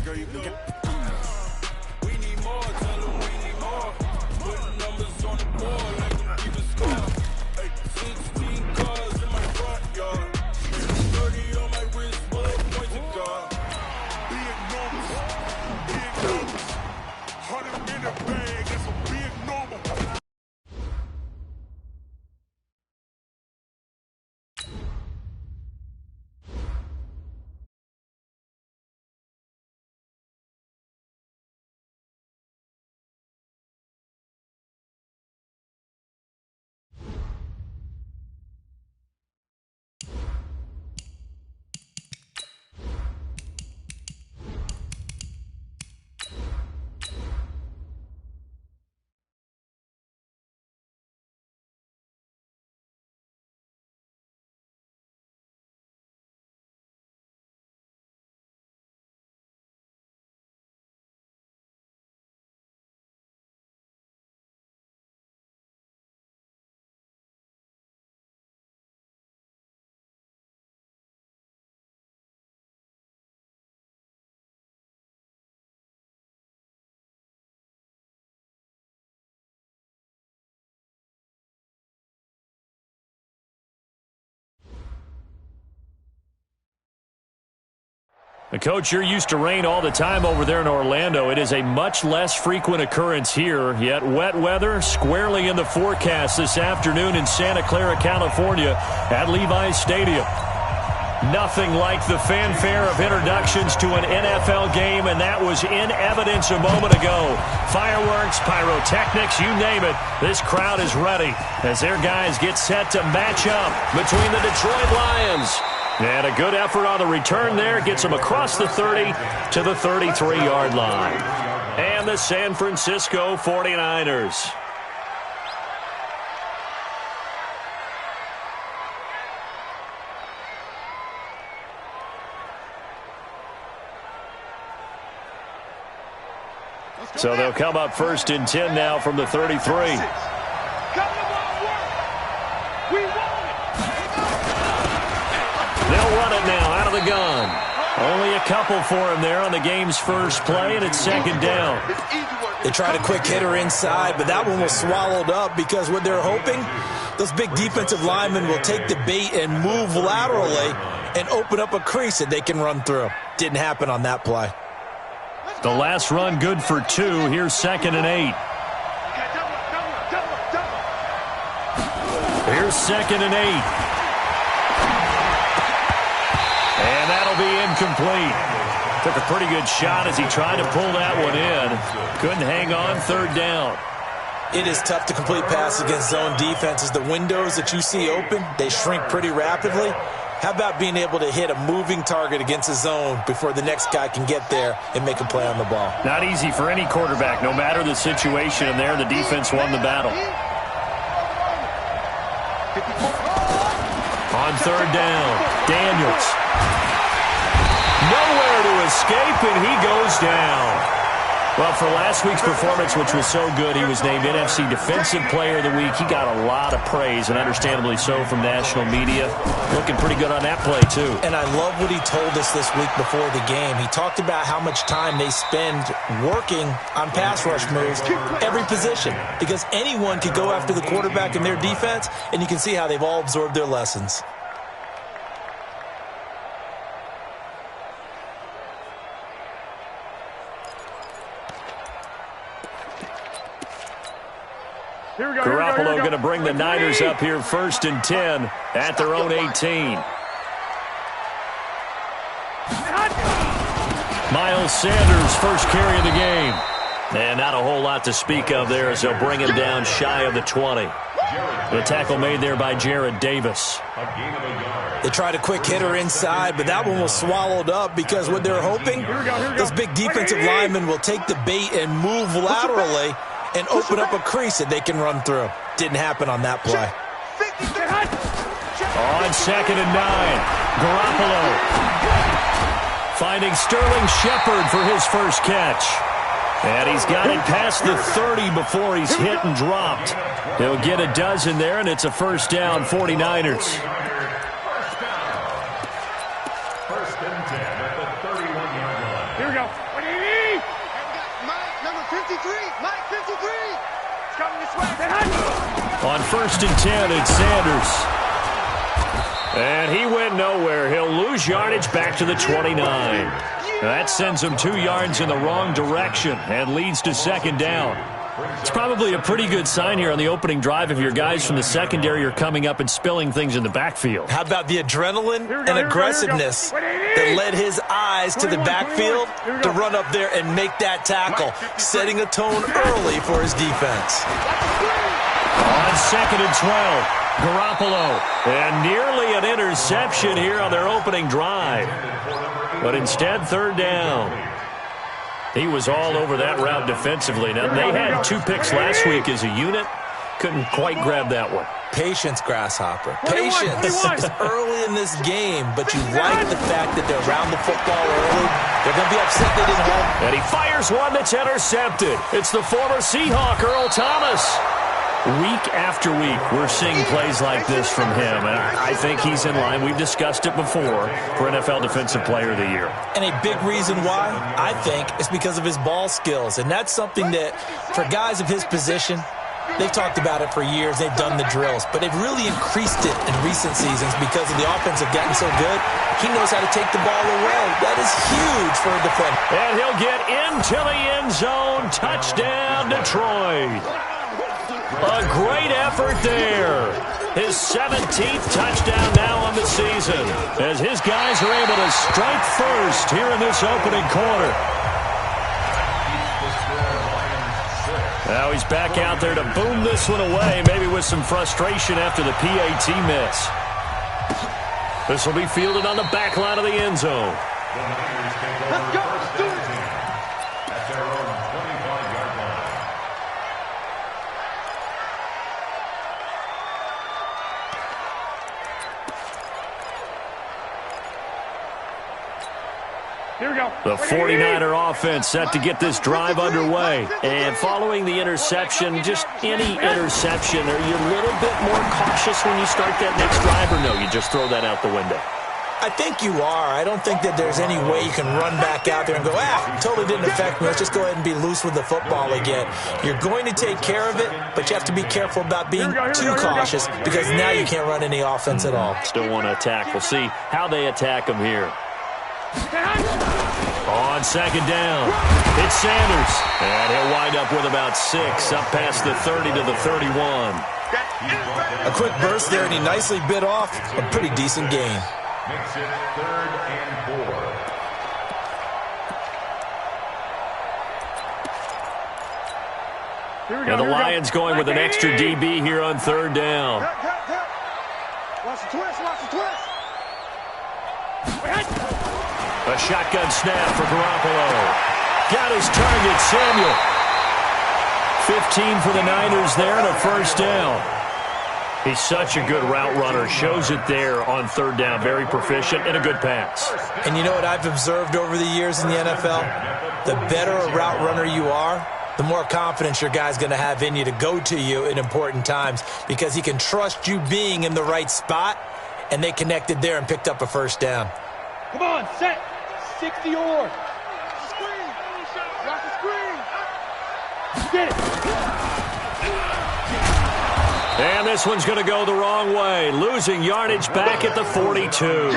We need more, tell them we need more. Putting numbers on the board like them keep a score. Hey, 16 cars in my front yard. 30 on my wrist, bullet points of God. Big numbers, 100 in the bag, that's a big number. The coach, you're used to rain all the time over there in Orlando. It is a much less frequent occurrence here, yet wet weather squarely in the forecast this afternoon in Santa Clara, California at Levi's Stadium. Nothing like the fanfare of introductions to an NFL game, and that was in evidence a moment ago. Fireworks, pyrotechnics, you name it. This crowd is ready as their guys get set to match up between the Detroit Lions. And a good effort on the return there gets them across the 30 to the 33-yard line. And the San Francisco 49ers. So they'll come up 1st and 10 now from the 33. They'll run it now out of the gun. Only a couple for him there on the game's first play, and it's 2nd down. They tried a quick hitter inside, but that one was swallowed up because what they're hoping, those big defensive linemen will take the bait and move laterally and open up a crease that they can run through. Didn't happen on that play. The last run good for 2. Here's 2nd and 8. Here's 2nd and 8. And that'll be incomplete. Took a pretty good shot as he tried to pull that one in. Couldn't hang on, 3rd down. It is tough to complete passes against zone defenses. The windows that you see open, they shrink pretty rapidly. How about being able to hit a moving target against a zone before the next guy can get there and make a play on the ball? Not easy for any quarterback, no matter the situation, and there the defense won the battle. On 3rd down, Daniels. Nowhere to escape, and he goes down. Well, for last week's performance, which was so good, he was named NFC Defensive Player of the Week. He got a lot of praise, and understandably so, from national media. Looking pretty good on that play, too. And I love what he told us this week before the game. He talked about how much time they spend working on pass rush moves, every position, because anyone could go after the quarterback in their defense, and you can see how they've all absorbed their lessons. Garoppolo going to bring the Niners up here 1st and 10 at their own 18. Miles Sanders, first carry of the game. And not a whole lot to speak of there as they'll bring him down shy of the 20. The tackle made there by Jared Davis. They tried a quick hitter inside, but that one was swallowed up because what they're hoping, those big defensive linemen will take the bait and move laterally and open up a crease that they can run through. Didn't happen on that play. On 2nd and 9, Garoppolo finding Sterling Shepard for his first catch. And he's got it past the 30 before he's hit and dropped. He'll get a dozen there, and it's a 1st down, 49ers. First and 10 at the 31-yard line. Here we go. On 1st and 10, it's Sanders. And he went nowhere. He'll lose yardage back to the 29. That sends him 2 yards in the wrong direction and leads to 2nd down. It's probably a pretty good sign here on the opening drive if your guys from the secondary are coming up and spilling things in the backfield. How about the adrenaline and aggressiveness that led his eyes to the backfield to run up there and make that tackle, setting a tone early for his defense. On 2nd and 12, Garoppolo. And nearly an interception here on their opening drive. But instead, 3rd down. He was all over that route defensively. Now, they had 2 picks last week as a unit. Couldn't quite grab that one. Patience, Grasshopper. Patience. It's early in this game, but you like the fact that they're around the football early. They're going to be upset they didn't hold. And he fires one that's intercepted. It's the former Seahawk, Earl Thomas. Week after week, we're seeing plays like this from him, and I think he's in line. We've discussed it before for NFL Defensive Player of the Year. And a big reason why, I think, is because of his ball skills, and that's something that, for guys of his position, they've talked about it for years. They've done the drills, but they've really increased it in recent seasons because of the offense have gotten so good. He knows how to take the ball away. That is huge for a defender. And he'll get into the end zone. Touchdown, Detroit. A great effort there. His 17th touchdown now on the season as his guys are able to strike first here in this opening quarter. Now he's back out there to boom this one away, maybe with some frustration after the PAT miss. This will be fielded on the back line of the end zone. Let's go. Here we go. The 49er offense set to get this drive underway. And following the interception, just any interception, are you a little bit more cautious when you start that next drive, or no, you just throw that out the window? I think you are. I don't think that there's any way you can run back out there and go, totally didn't affect me. Let's just go ahead and be loose with the football again. You're going to take care of it, but you have to be careful about being too cautious because now you can't run any offense at all. Still want to attack. We'll see how they attack him here. On 2nd down, it's Sanders. And he'll wind up with about 6, up past the 30 to the 31. A quick burst there, and he nicely bit off a pretty decent gain. Makes it 3rd and 4. And the Lions going with an extra DB here on 3rd down. Watch the twist, watch the twist. A shotgun snap for Garoppolo. Got his target, Samuel. 15 for the Niners there and a 1st down. He's such a good route runner. Shows it there on 3rd down. Very proficient and a good pass. And you know what I've observed over the years in the NFL? The better a route runner you are, the more confidence your guy's going to have in you to go to you in important times because he can trust you being in the right spot, and they connected there and picked up a 1st down. Come on, set. 60 or. Screen. Watch the screen. Get it. And this one's going to go the wrong way. Losing yardage back at the 42.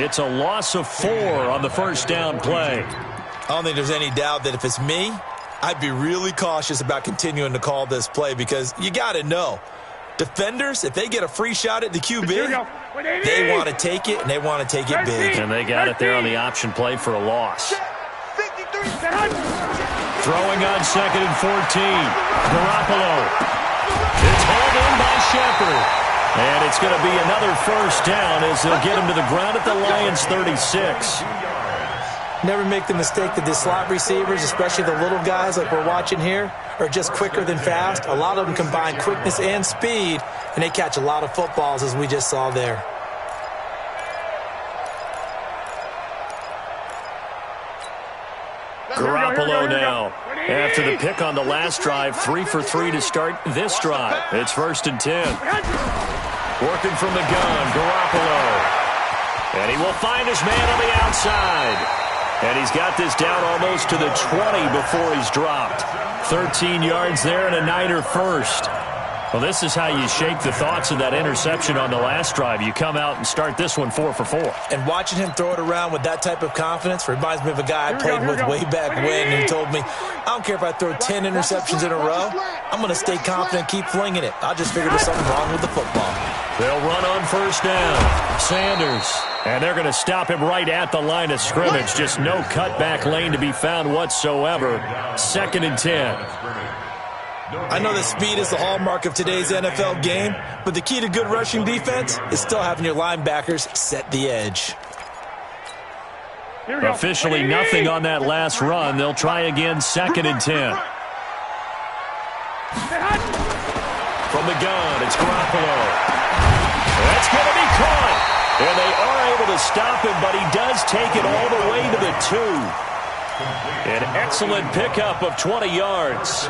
It's a loss of 4 on the 1st down play. I don't think there's any doubt that if it's me, I'd be really cautious about continuing to call this play because you got to know, defenders, if they get a free shot at the QB, they want to take it, and they want to take it big. And they got it there on the option play for a loss. Throwing on 2nd and 14. Garoppolo. It's hauled in by Shepard. And it's going to be another 1st down as they'll get him to the ground at the Lions' 36. Never make the mistake that the slot receivers, especially the little guys like we're watching here, are just quicker than fast. A lot of them combine quickness and speed, and they catch a lot of footballs, as we just saw there. Garoppolo now. After the pick on the last drive, 3 for 3 to start this drive. It's 1st and 10. Working from the gun, Garoppolo. And he will find his man on the outside. And he's got this down almost to the 20 before he's dropped. 13 yards there and a Niner first. Well, this is how you shape the thoughts of that interception on the last drive. You come out and start this one 4 for 4. And watching him throw it around with that type of confidence reminds me of a guy I played with way back when, and he told me, I don't care if I throw 10 interceptions in a row. I'm going to stay confident, keep flinging it. I just figured there's something wrong with the football. They'll run on first down. Sanders. And they're going to stop him right at the line of scrimmage. Just no cutback lane to be found whatsoever. 2nd and 10. I know that speed is the hallmark of today's NFL game, but the key to good rushing defense is still having your linebackers set the edge. Officially nothing on that last run. They'll try again, 2nd and 10. From the gun, it's Garoppolo. That's going to be caught. And they are able to stop him, but he does take it all the way to the 2. An excellent pickup of 20 yards.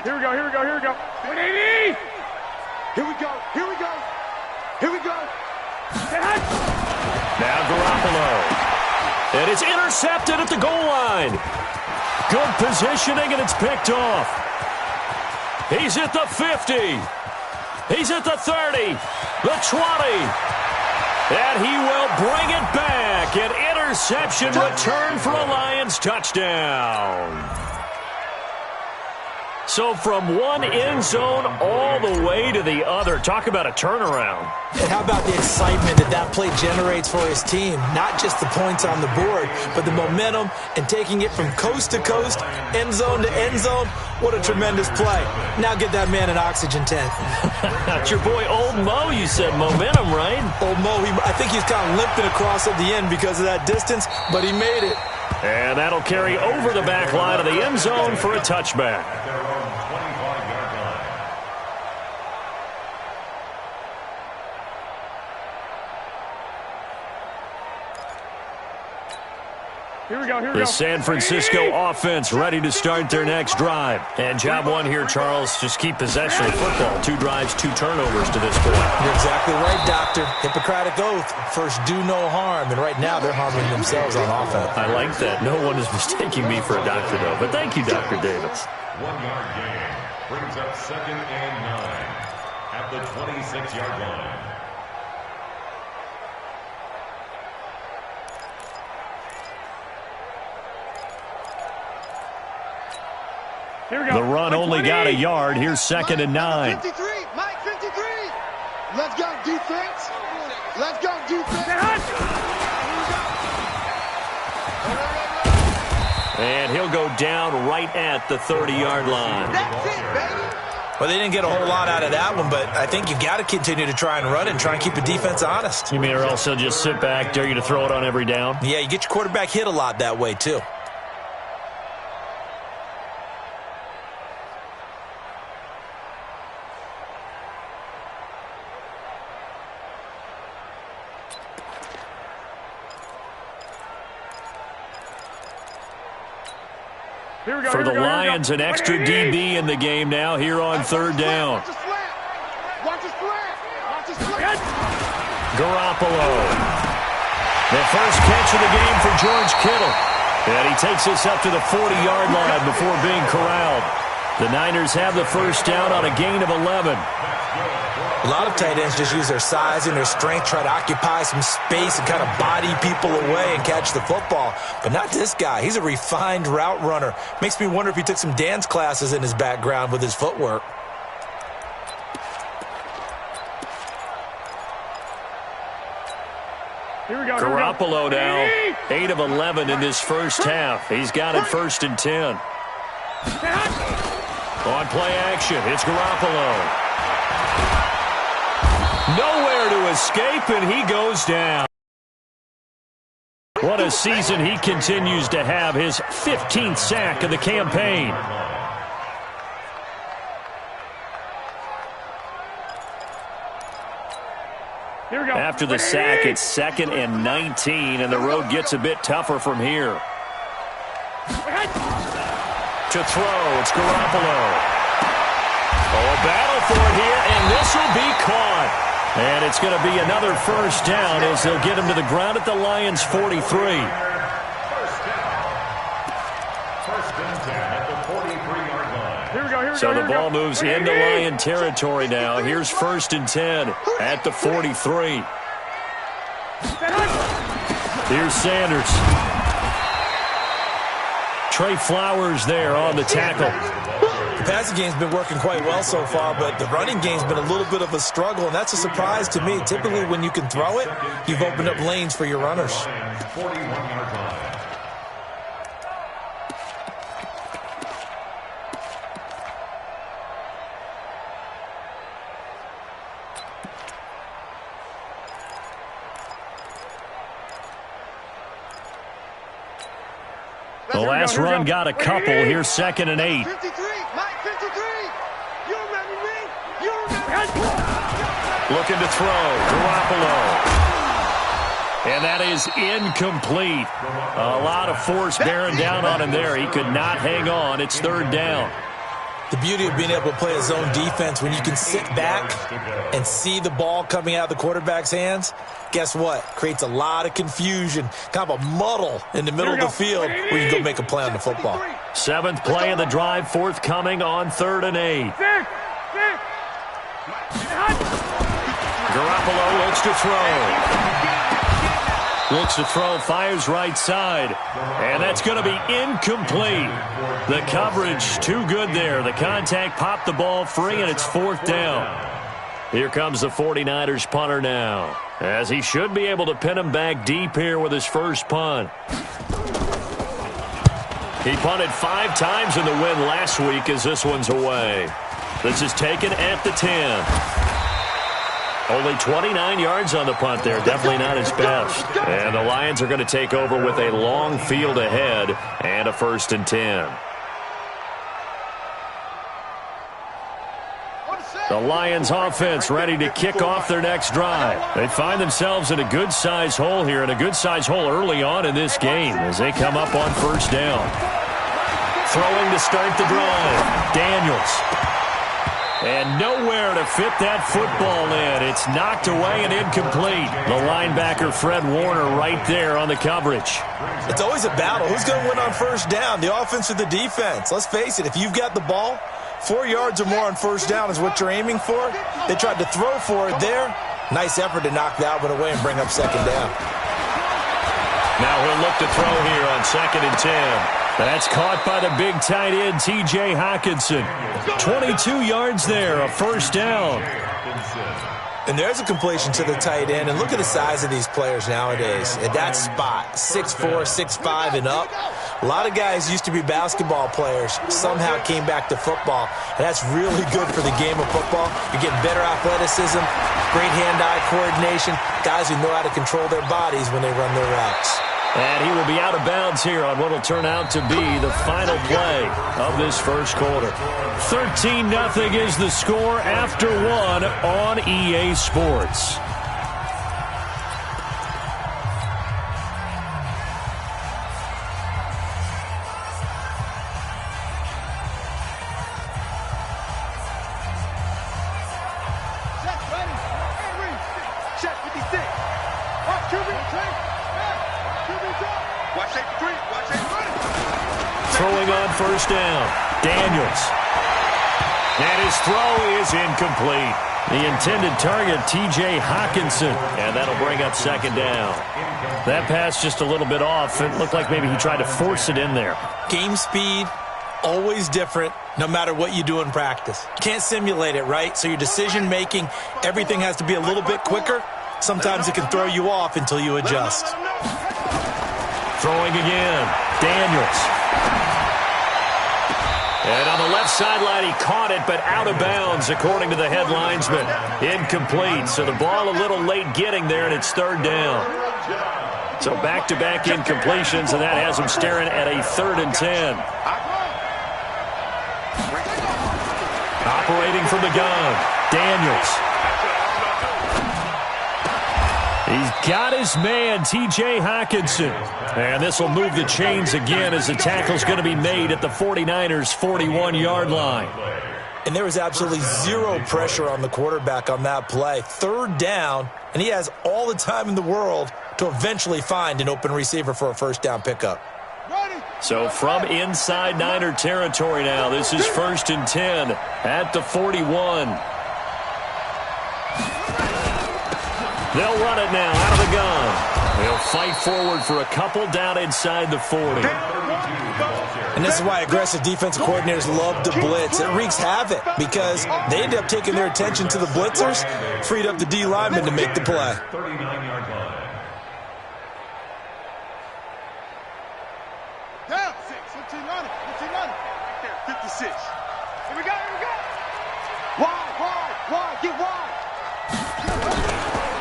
Here we go, here we go, here we go. 180! Here we go, here we go. Here we go. Now Garoppolo. And it's intercepted at the goal line. Good positioning, and it's picked off. He's at the 50. He's at the 30. The 20. And he will bring it back. An interception return for a Lions touchdown. So from one end zone all the way to the other. Talk about a turnaround. And how about the excitement that play generates for his team? Not just the points on the board, but the momentum and taking it from coast to coast, end zone to end zone. What a tremendous play. Now get that man an oxygen tent. That's your boy Old Mo. You said momentum, right? Old Mo, I think he's kind of limping across at the end because of that distance, but he made it. And that'll carry over the back line of the end zone for a touchback. Here we go, here we The go. San Francisco offense ready to start their next drive. And job one here, Charles, just keep possession of the football. 2 drives, 2 turnovers to this point. You're exactly right, Doctor. Hippocratic oath. First, do no harm. And right now, they're harming themselves on offense. I like that. No one is mistaking me for a doctor, though. But thank you, Dr. Davis. 1-yard gain brings up 2nd and 9 at the 26-yard line. Here we go. The run only got a yard. Here's 2nd and 9. 53, Mike 53. Let's go, defense. Let's go, defense. And he'll go down right at the 30-yard line. That's it, baby. Well, they didn't get a whole lot out of that one, but I think you've got to continue to try and run and try and keep the defense honest. You mean or else they'll just sit back, dare you to throw it on every down? Yeah, you get your quarterback hit a lot that way, too. For the Lions, an extra DB in the game now here on 3rd down. Watch the slant. Watch the slant. Garoppolo. The first catch of the game for George Kittle. And he takes us up to the 40-yard line before being corralled. The Niners have the first down on a gain of 11. A lot of tight ends just use their size and their strength, try to occupy some space and kind of body people away and catch the football. But not this guy. He's a refined route runner. Makes me wonder if he took some dance classes in his background with his footwork. Here we go. Garoppolo now, 8 of 11 in this first half. He's got it 1st and 10. On play action, it's Garoppolo. Nowhere to escape, and he goes down. What a season he continues to have, his 15th sack of the campaign. Here we go. After the sack, it's 2nd and 19, and the road gets a bit tougher from here. To throw, it's Garoppolo. Oh, a battle for it here, and this will be caught. And it's going to be another first down as they'll get him to the ground at the Lions' 43. First and 10 at the 43-yard line. Here we go, here we So go. the ball moves into Lion territory now. Here's first and 10 at the 43. Here's Sanders. Trey Flowers there on the tackle. The passing game's been working quite well so far, but the running game's been a little bit of a struggle, and that's a surprise to me. Typically, when you can throw it, you've opened up lanes for your runners. 41-yard line. The last run got a couple. Here's second and 8. 53, Mike 53. You remember me? You remember me? Looking to throw. Garoppolo. And that is incomplete. A lot of force bearing down on him there. He could not hang on. It's third down. The beauty of being able to play a zone defense, when you can sit back and see the ball coming out of the quarterback's hands, guess what? Creates a lot of confusion, kind of a muddle in the middle of the field where you can go make a play on the football. Seventh play of the drive, forthcoming on 3rd and 8. Garoppolo looks to throw. Looks to throw, fires right side. And that's going to be incomplete. The coverage too good there. The contact popped the ball free, and it's 4th down. Here comes the 49ers punter now, as he should be able to pin him back deep here with his first punt. He punted 5 times in the win last week as this one's away. This is taken at the 10. Only 29 yards on the punt there. Definitely not his best. And the Lions are going to take over with a long field ahead and a 1st and 10. The Lions offense ready to kick off their next drive. They find themselves in a good-sized hole here, and a good-sized hole early on in this game as they come up on 1st down. Throwing to start the drive. Daniels. And nowhere to fit that football in. It's knocked away and incomplete. The linebacker, Fred Warner, right there on the coverage. It's always a battle. Who's going to win on 1st down, the offense or the defense? Let's face it, if you've got the ball, 4 yards or more on 1st down is what you're aiming for. They tried to throw for it there. Nice effort to knock that one away and bring up 2nd down. Now he'll look to throw here on 2nd and 10. That's caught by the big tight end, T.J. Hockenson. 22 yards there, a 1st down. And there's a completion to the tight end. And look at the size of these players nowadays. At that spot, 6'4", 6'5", and up. A lot of guys used to be basketball players, somehow came back to football. And that's really good for the game of football. You're getting better athleticism, great hand-eye coordination, guys who know how to control their bodies when they run their routes. And he will be out of bounds here on what will turn out to be the final play of this first quarter. 13-0 is the score after 1 on EA Sports. Check, ready. Check 56. Watch QB. Watch 83. Watch 83. Throwing on 1st down. Daniels. And his throw is incomplete. The intended target, T.J. Hockenson. And that'll bring up 2nd down. That pass just a little bit off. It looked like maybe he tried to force it in there. Game speed, always different, no matter what you do in practice. You can't simulate it, right? So your decision-making, everything has to be a little bit quicker. Sometimes it can throw you off until you adjust. Throwing again. Daniels. And on the left sideline, he caught it, but out of bounds, according to the head linesman. Incomplete, so the ball a little late getting there, and it's 3rd down. So back-to-back incompletions, and that has him staring at a 3rd and 10. Operating from the gun, Daniels. He's got his man, T.J. Hockenson. And this will move the chains again as the tackle's going to be made at the 49ers' 41-yard line. And there was absolutely zero pressure on the quarterback on that play. Third down, and he has all the time in the world to eventually find an open receiver for a first down pickup. So from inside Niner territory now, this is 1st and 10 at the 41. They'll run it now out of the gun. They'll fight forward for a couple down inside the 40. And this is why aggressive defensive coordinators love to blitz. It wreaks havoc because they end up taking their attention to the blitzers, freed up the D lineman to make the play. 39-yard line. Down 6, 15 running. Right there, 56. Here we go. Wide, get wide.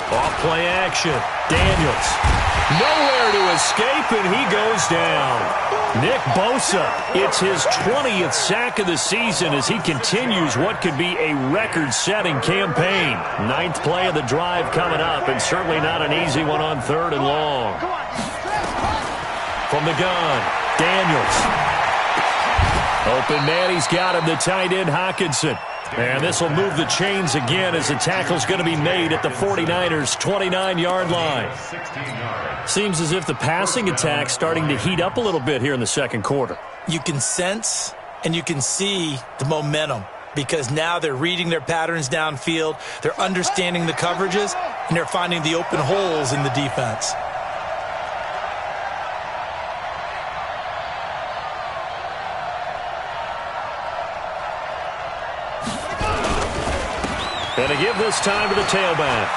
Off play action. Daniels. Nowhere to escape, and he goes down. Nick Bosa, it's his 20th sack of the season as he continues what could be a record-setting campaign. 9th play of the drive coming up, and certainly not an easy one on 3rd and long. From the gun, Daniels. Open man, he's got him, the tight end, Hockenson. And this will move the chains again as the tackle's going to be made at the 49ers' 29-yard line. Seems as if the passing attack's starting to heat up a little bit here in the second quarter. You can sense and you can see the momentum because now they're reading their patterns downfield, they're understanding the coverages, and they're finding the open holes in the defense. And to give this time to the tailback.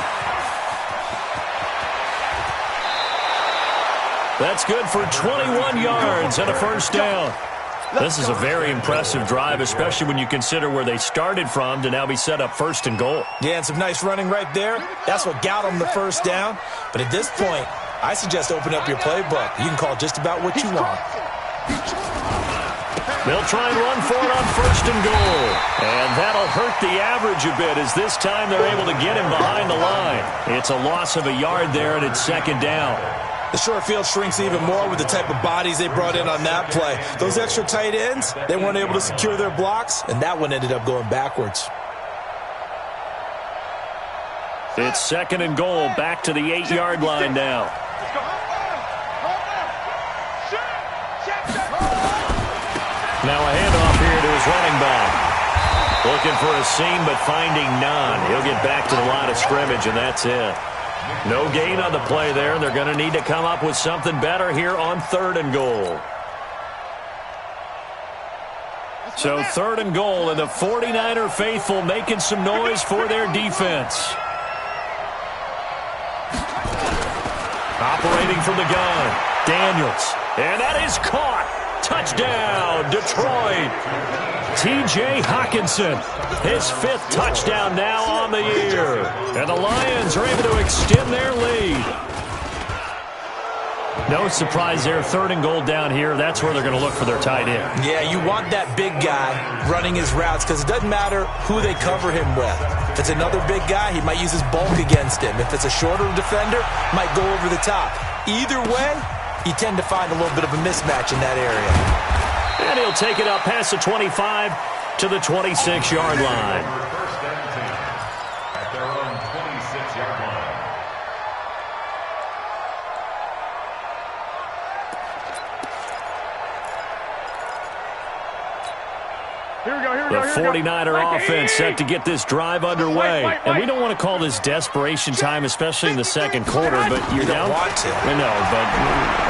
That's good for 21 yards and a first down. This is a very impressive drive, especially when you consider where they started from to now be set up 1st and goal. Yeah, and some nice running right there. That's what got them the first down. But at this point, I suggest open up your playbook. You can call just about what you want. They'll try and run for it on 1st and goal. And that'll hurt the average a bit as this time they're able to get him behind the line. It's a loss of a yard there, and it's 2nd down. The short field shrinks even more with the type of bodies they brought in on that play. Those extra tight ends, they weren't able to secure their blocks, and that one ended up going backwards. It's 2nd and goal, back to the 8-yard line now. Now a handoff here to his running back. Looking for a seam, but finding none. He'll get back to the line of scrimmage, and that's it. No gain on the play there. They're going to need to come up with something better here on 3rd and goal. So 3rd and goal, and the 49er faithful making some noise for their defense. Operating from the gun, Daniels. And that is caught. Touchdown, Detroit. T.J. Hockenson, his 5th touchdown now on the year. And the Lions are able to extend their lead. No surprise there, 3rd and goal down here. That's where they're going to look for their tight end. Yeah, you want that big guy running his routes because it doesn't matter who they cover him with. If it's another big guy, he might use his bulk against him. If it's a shorter defender, might go over the top. Either way, you tend to find a little bit of a mismatch in that area. And he'll take it up past the 25 to the 26-yard line. First and 10 at their own 26-yard line. The 49er offense set to get this drive underway. And we don't want to call this desperation time, especially in the second quarter, but you're down. Want to. I know, but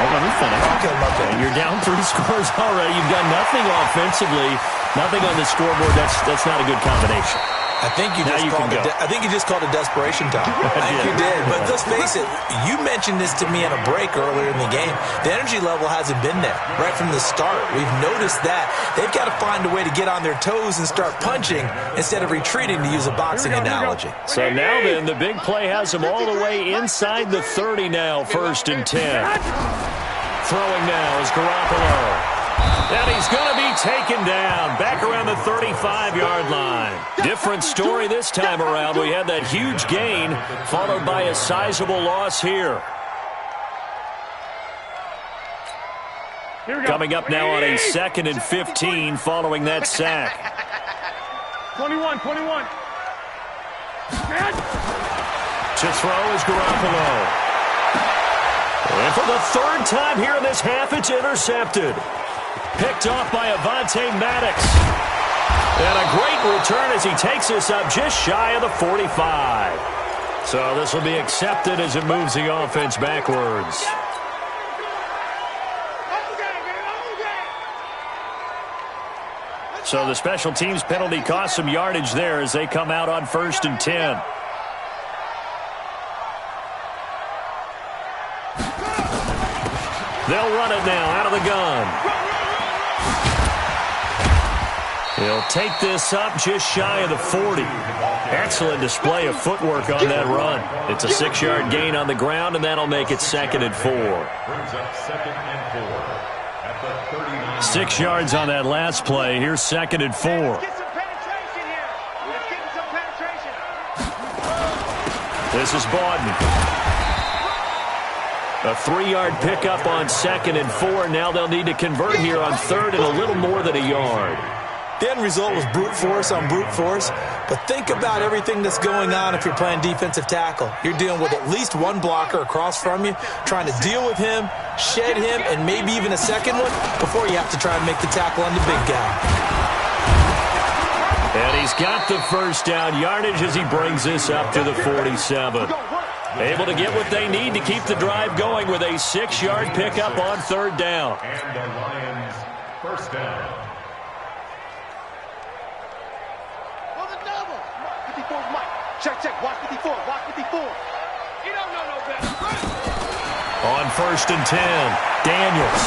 let me finish. Okay. You're down 3 scores already. You've got nothing offensively, nothing on the scoreboard. That's not a good combination. I think you just called it desperation time. I think you did. But let's face it, you mentioned this to me in a break earlier in the game. The energy level hasn't been there right from the start. We've noticed that. They've got to find a way to get on their toes and start punching instead of retreating, to use a boxing analogy. So now then, the big play has them all the way inside the 30 now, 1st and 10. Throwing now is Garoppolo. And he's going to be taken down back around the 35-yard line. Different story this time around. We had that huge gain followed by a sizable loss here. Coming up now on a 2nd and 15 following that sack. 21. To throw is Garoppolo. And for the 3rd time here in this half, it's intercepted. Picked off by Avonte Maddox. And a great return as he takes us up just shy of the 45. So this will be accepted as it moves the offense backwards. So the special teams penalty cost some yardage there as they come out on 1st and 10. They'll run it now out of the gun. He'll take this up just shy of the 40. Excellent display of footwork on that run. It's a 6-yard gain on the ground, and that'll make it 2nd and 4. Brings up 2nd and 4 at the 39. 6 yards on that last play. Here's 2nd and 4. Let's get some penetration here. Let's get some penetration. This is Bawden. A 3-yard pickup on 2nd and 4. Now they'll need to convert here on 3rd and a little more than a yard. The end result was brute force on brute force, but think about everything that's going on if you're playing defensive tackle. You're dealing with at least one blocker across from you, trying to deal with him, shed him, and maybe even a second one before you have to try and make the tackle on the big guy. And he's got the 1st down yardage as he brings this up to the 47. Able to get what they need to keep the drive going with a 6-yard pickup on 3rd down. And the Lions 1st down. On the double. 54 Mike. Check. Watch 54. He don't know no better. On 1st and 10, Daniels.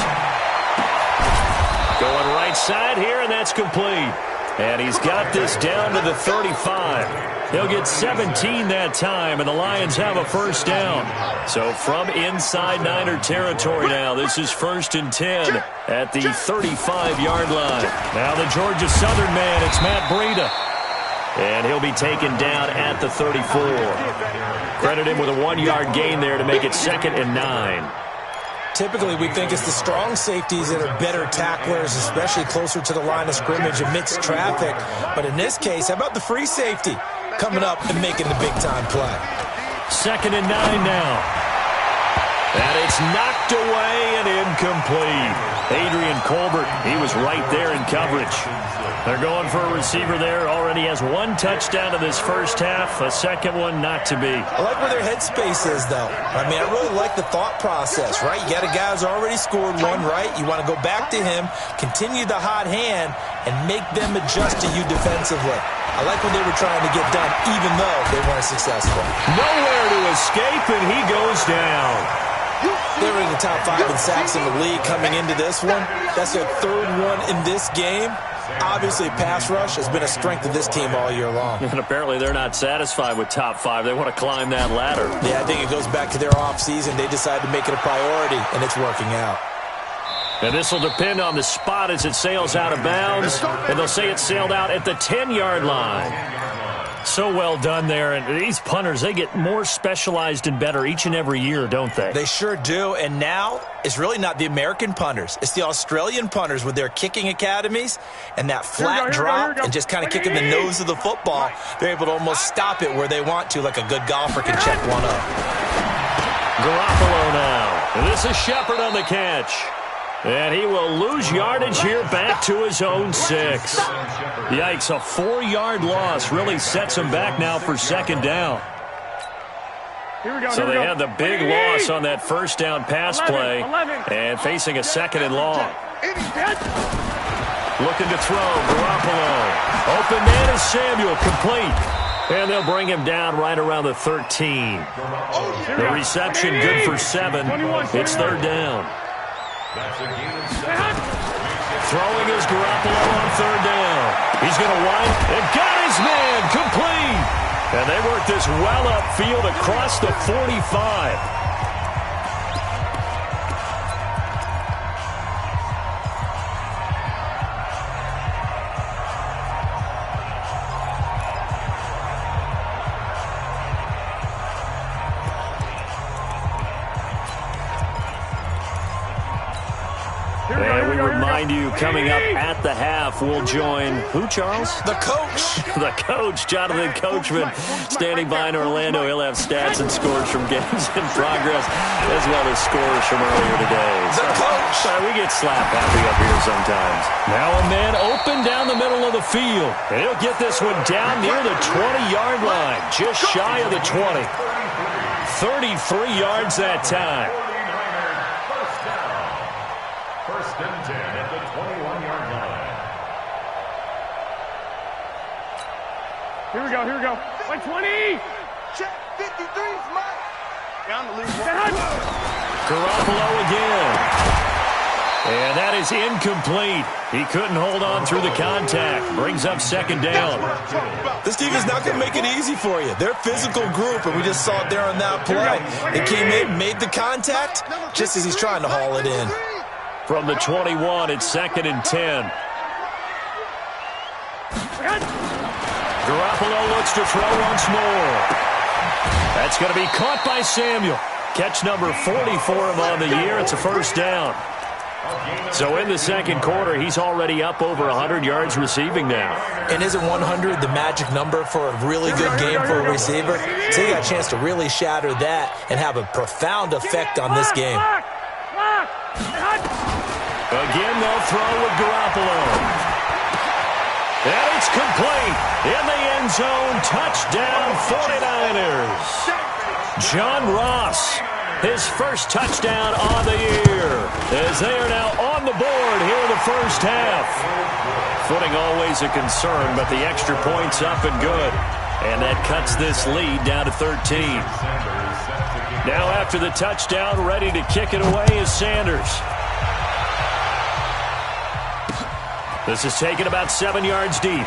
Going right side here, and that's complete. And he's got this down to the 35. He'll get 17 that time, and the Lions have a 1st down. So from inside Niner territory now, this is 1st and 10 at the 35-yard line. Now the Georgia Southern man, it's Matt Breida. And he'll be taken down at the 34. Credit him with a 1-yard gain there to make it 2nd and 9. Typically, we think it's the strong safeties that are better tacklers, especially closer to the line of scrimmage amidst traffic. But in this case, how about the free safety coming up and making the big-time play? 2nd and 9 now. And it's knocked away and incomplete. Adrian Colbert, he was right there in coverage. They're going for a receiver there. Already has 1 touchdown in this 1st half. A 2nd one not to be. I like where their headspace is, though. I mean, I really like the thought process, right? You got a guy who's already scored 1, right? You want to go back to him, continue the hot hand, and make them adjust to you defensively. I like what they were trying to get done, even though they weren't successful. Nowhere to escape, and he goes down. They were in the top 5 in sacks in the league coming into this one. That's their 3rd one in this game. Obviously, pass rush has been a strength of this team all year long. And apparently they're not satisfied with top 5. They want to climb that ladder. Yeah, I think it goes back to their offseason. They decided to make it a priority, and it's working out. And this will depend on the spot as it sails out of bounds. And they'll say it sailed out at the 10-yard line. So well done there. And these punters, they get more specialized and better each and every year, don't they? They sure do. And now it's really not the American punters. It's the Australian punters with their kicking academies and that flat drop and just kind of kicking the nose of the football. They're able to almost stop it where they want to, like a good golfer can check one up. Garoppolo now. And this is Shepard on the catch. And he will lose yardage here back to his own 6. Yikes, a 4-yard loss really sets him back now for 2nd down. So they had the big loss on that 1st down pass play and facing a 2nd and long. Looking to throw, Garoppolo. Open man is Samuel, complete. And they'll bring him down right around the 13. The reception good for 7. It's 3rd down. Throwing is Garoppolo on 3rd down. He's going to wind and got his man complete. And they work this well upfield across the 45. remind you, coming up at the half, we'll join who, Charles? The coach. The coach, Jonathan Coachman, standing by in Orlando. He'll have stats and scores from games in progress, as well as scores from earlier today. The coach. We get slap happy up here sometimes. Now a man open down the middle of the field. And he'll get this one down near the 20-yard line, just shy of the 20. 33 yards that time. First and 10 at the 21-yard line. Here we go, here we go. 120. Check 53's Mike. Down the loose. Garoppolo again. And that is incomplete. He couldn't hold on through the contact. Brings up second down. This team is not going to make it easy for you. They're a physical group, and we just saw it there on that play. They came in, made the contact, just as he's trying to haul it in. From the 21, it's second and 10. Garoppolo looks to throw once more. That's going to be caught by Samuel. Catch number 40 for him on the year. It's a first down. So in the second quarter, he's already up over 100 yards receiving now. And isn't 100 the magic number for a really good game for a receiver? So he got a chance to really shatter that and have a profound effect on this game. Again, they'll throw with Garoppolo. And it's complete. In the end zone, touchdown 49ers. John Ross, his first touchdown on the year, as they are now on the board here in the first half. Footing always a concern, but the extra point's up and good. And that cuts this lead down to 13. Now after the touchdown, ready to kick it away is Sanders. This is taken about 7 yards deep.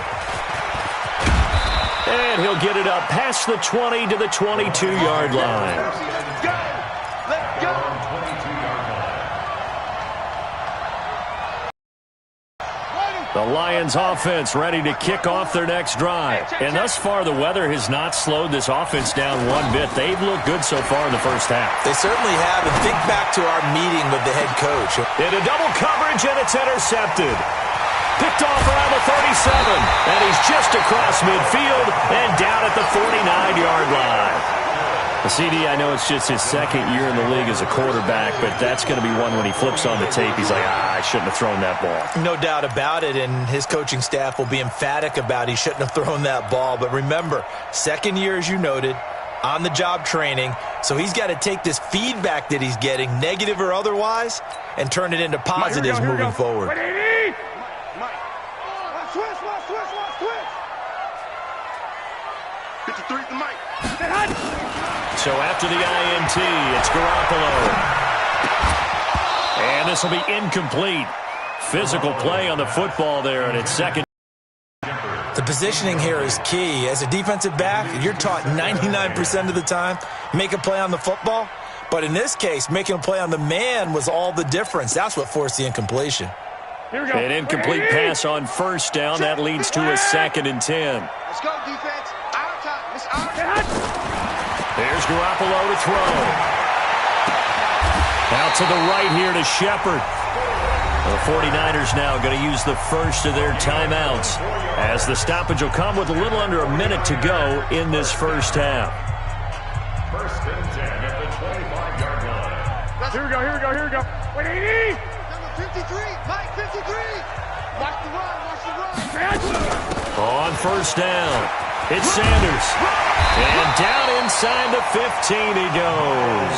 And he'll get it up past the 20 to the 22-yard line. Let's go. The Lions offense ready to kick off their next drive. And thus far, the weather has not slowed this offense down one bit. They've looked good so far in the first half. They certainly have. And think back to our meeting with the head coach. Into double coverage, and it's intercepted. Picked off around the 37, and he's just across midfield and down at the 49-yard line. The CD, I know it's just his second year in the league as a quarterback, but that's going to be one when he flips on the tape, he's like, I shouldn't have thrown that ball. No doubt about it, and his coaching staff will be emphatic about he shouldn't have thrown that ball. But remember, second year, as you noted, on-the-job training, so he's got to take this feedback that he's getting, negative or otherwise, and turn it into positives moving forward. 53's the Mike. So after the INT, it's Garoppolo. And this will be incomplete. Physical play on the football there, and it's second. The positioning here is key. As a defensive back, you're taught 99% of the time, make a play on the football. But in this case, making a play on the man was all the difference. That's what forced the incompletion. An incomplete pass on first down. That leads to a second and 10. Let's go, defense. Our time. It's our time. There's Garoppolo to throw. Out to the right here to Shepard. The 49ers now going to use the first of their timeouts, as the stoppage will come with a little under a minute to go in this first half. First and 10 at the 25-yard line. Here we go, here we go, here we go. 180. Number 53, Mike 53. Watch the run, watch the run. On first down, it's Sanders. And down inside the 15 he goes.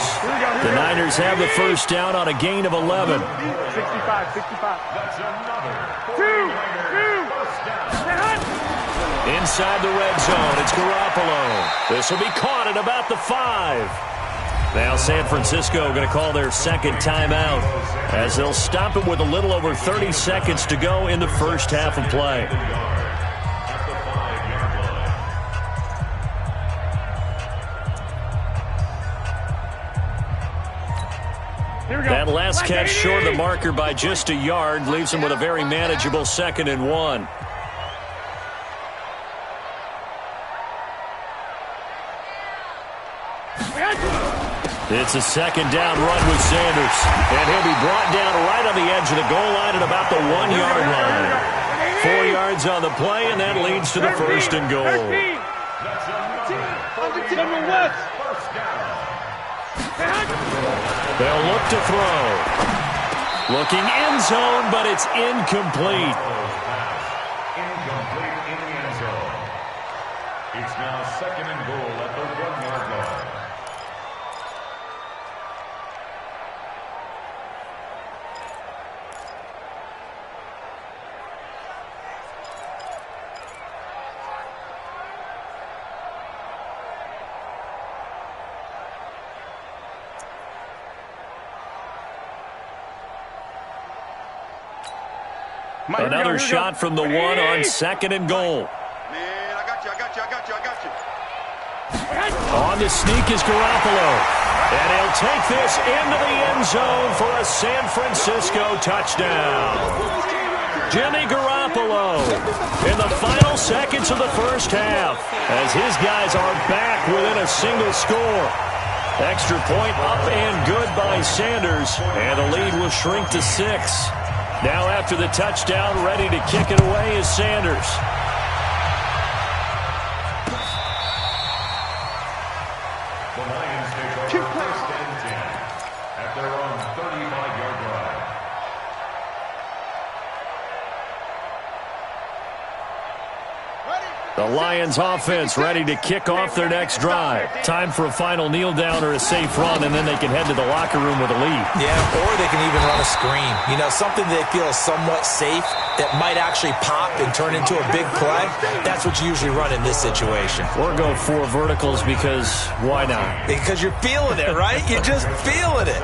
The Niners have the first down on a gain of 11. 65, 65. That's another. Inside the red zone, it's Garoppolo. This will be caught at about the 5. Now San Francisco going to call their second timeout, as they'll stop it with a little over 30 seconds to go in the first half of play. That last catch short of the marker by just a yard leaves him with a very manageable 2nd and 1. It's a second down run with Sanders. And he'll be brought down right on the edge of the goal line at about the 1-yard line. 4 yards on the play, and that leads to the first and goal. They'll look to throw. Looking end zone, but it's incomplete. Incomplete in the end zone. It's now second and goal at the 1-yard line. Another shot from the one on second and goal. Man, I got you. On the sneak is Garoppolo. And he'll take this into the end zone for a San Francisco touchdown. Jimmy Garoppolo in the final seconds of the first half as his guys are back within a single score. Extra point up and good by Sanders, and the lead will shrink to 6. Now after the touchdown, ready to kick it away is Sanders. The Lions take over first and 10 at their own 35-yard line. The Lions offense ready to kick off their next drive. Time for a final kneel down or a safe run, and then they can head to the locker room with a lead. Yeah, or they can even run a screen. You know, something they feel is somewhat safe that might actually pop and turn into a big play. That's what you usually run in this situation. Or go 4 verticals because why not? Because you're feeling it, right? You're just feeling it.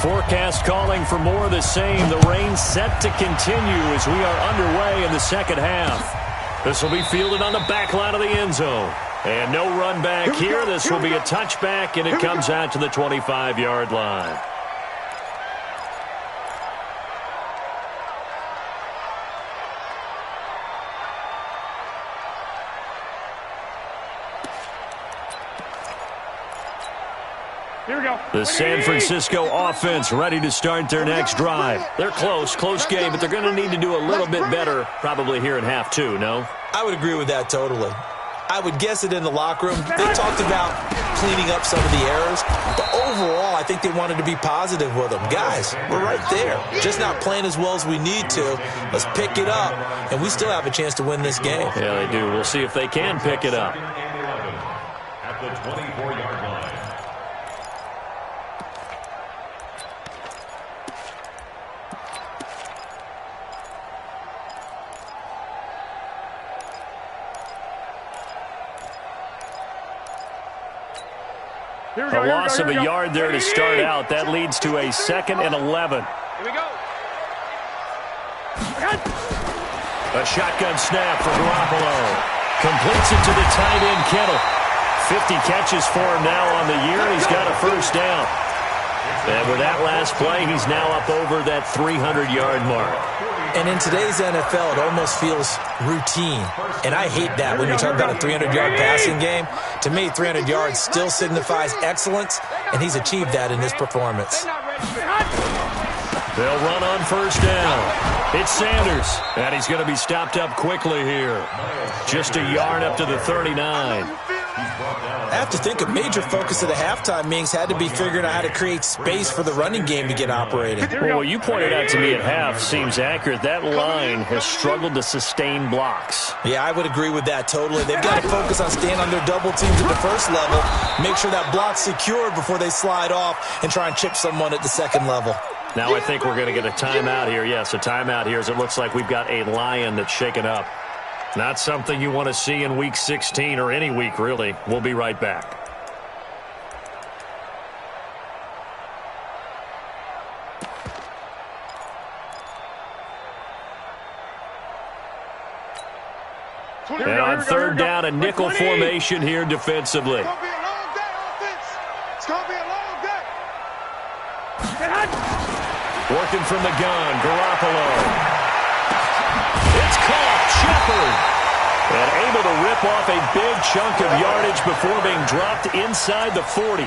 Forecast calling for more of the same. The rain set to continue as we are underway in the second half. This will be fielded on the back line of the end zone. And no run back here. This will be a touchback, and it comes out to the 25-yard line. Here we go. The San Francisco offense ready to start their next drive. They're close game, but they're going to need to do a little bit better probably here in half 2, no? I would agree with that totally. I would guess it in the locker room. They talked about cleaning up some of the errors, but overall, I think they wanted to be positive with them. Guys, we're right there. Just not playing as well as we need to. Let's pick it up, and we still have a chance to win this game. Yeah, they do. We'll see if they can pick it up. Second and 11 at the 24-yard line. A loss of a yard there to start out. That leads to a 2nd and 11. Here we go. A shotgun snap for Garoppolo. Completes it to the tight end, Kittle. 50 catches for him now on the year, and he's got a first down. And with that last play, he's now up over that 300-yard mark. And in today's NFL, it almost feels routine. And I hate that when you talk about a 300-yard passing game. To me, 300 yards still signifies excellence, and he's achieved that in this performance. They'll run on first down. It's Sanders, and he's going to be stopped up quickly here. Just a yard up to the 39. I have to think a major focus of the halftime meetings had to be figuring out how to create space for the running game to get operating. Well, what you pointed out to me at half seems accurate. That line has struggled to sustain blocks. Yeah, I would agree with that totally. They've got to focus on staying on their double teams at the first level, make sure that block's secured before they slide off and try and chip someone at the second level. Now I think we're going to get a timeout here. Yes, a timeout here as it looks like we've got a lion that's shaken up. Not something you want to see in Week 16 or any week, really. We'll be right back. And on third down, a nickel formation here defensively. It's going to be a long day, offense. It's going to be a long day. Working from the gun, Garoppolo. It's caught, Shepard. And able to rip off a big chunk of yardage before being dropped inside the 40.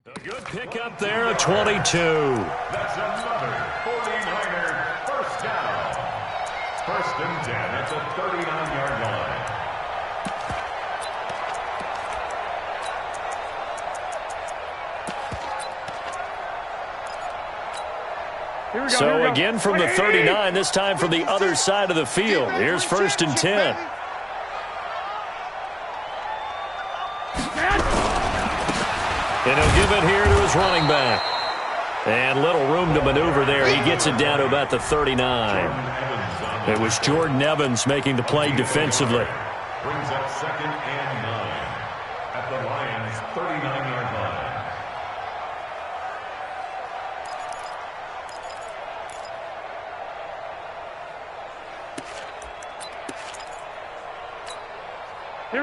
A good pickup there, a 22. That's another 49er first down. First and 10 at the 39-yard line. So again from the 39, this time from the other side of the field. Here's first and 10. And he'll give it here to his running back. And little room to maneuver there. He gets it down to about the 39. It was Jordan Evans making the play defensively. Brings up second and 9 at the Lions' 39-yard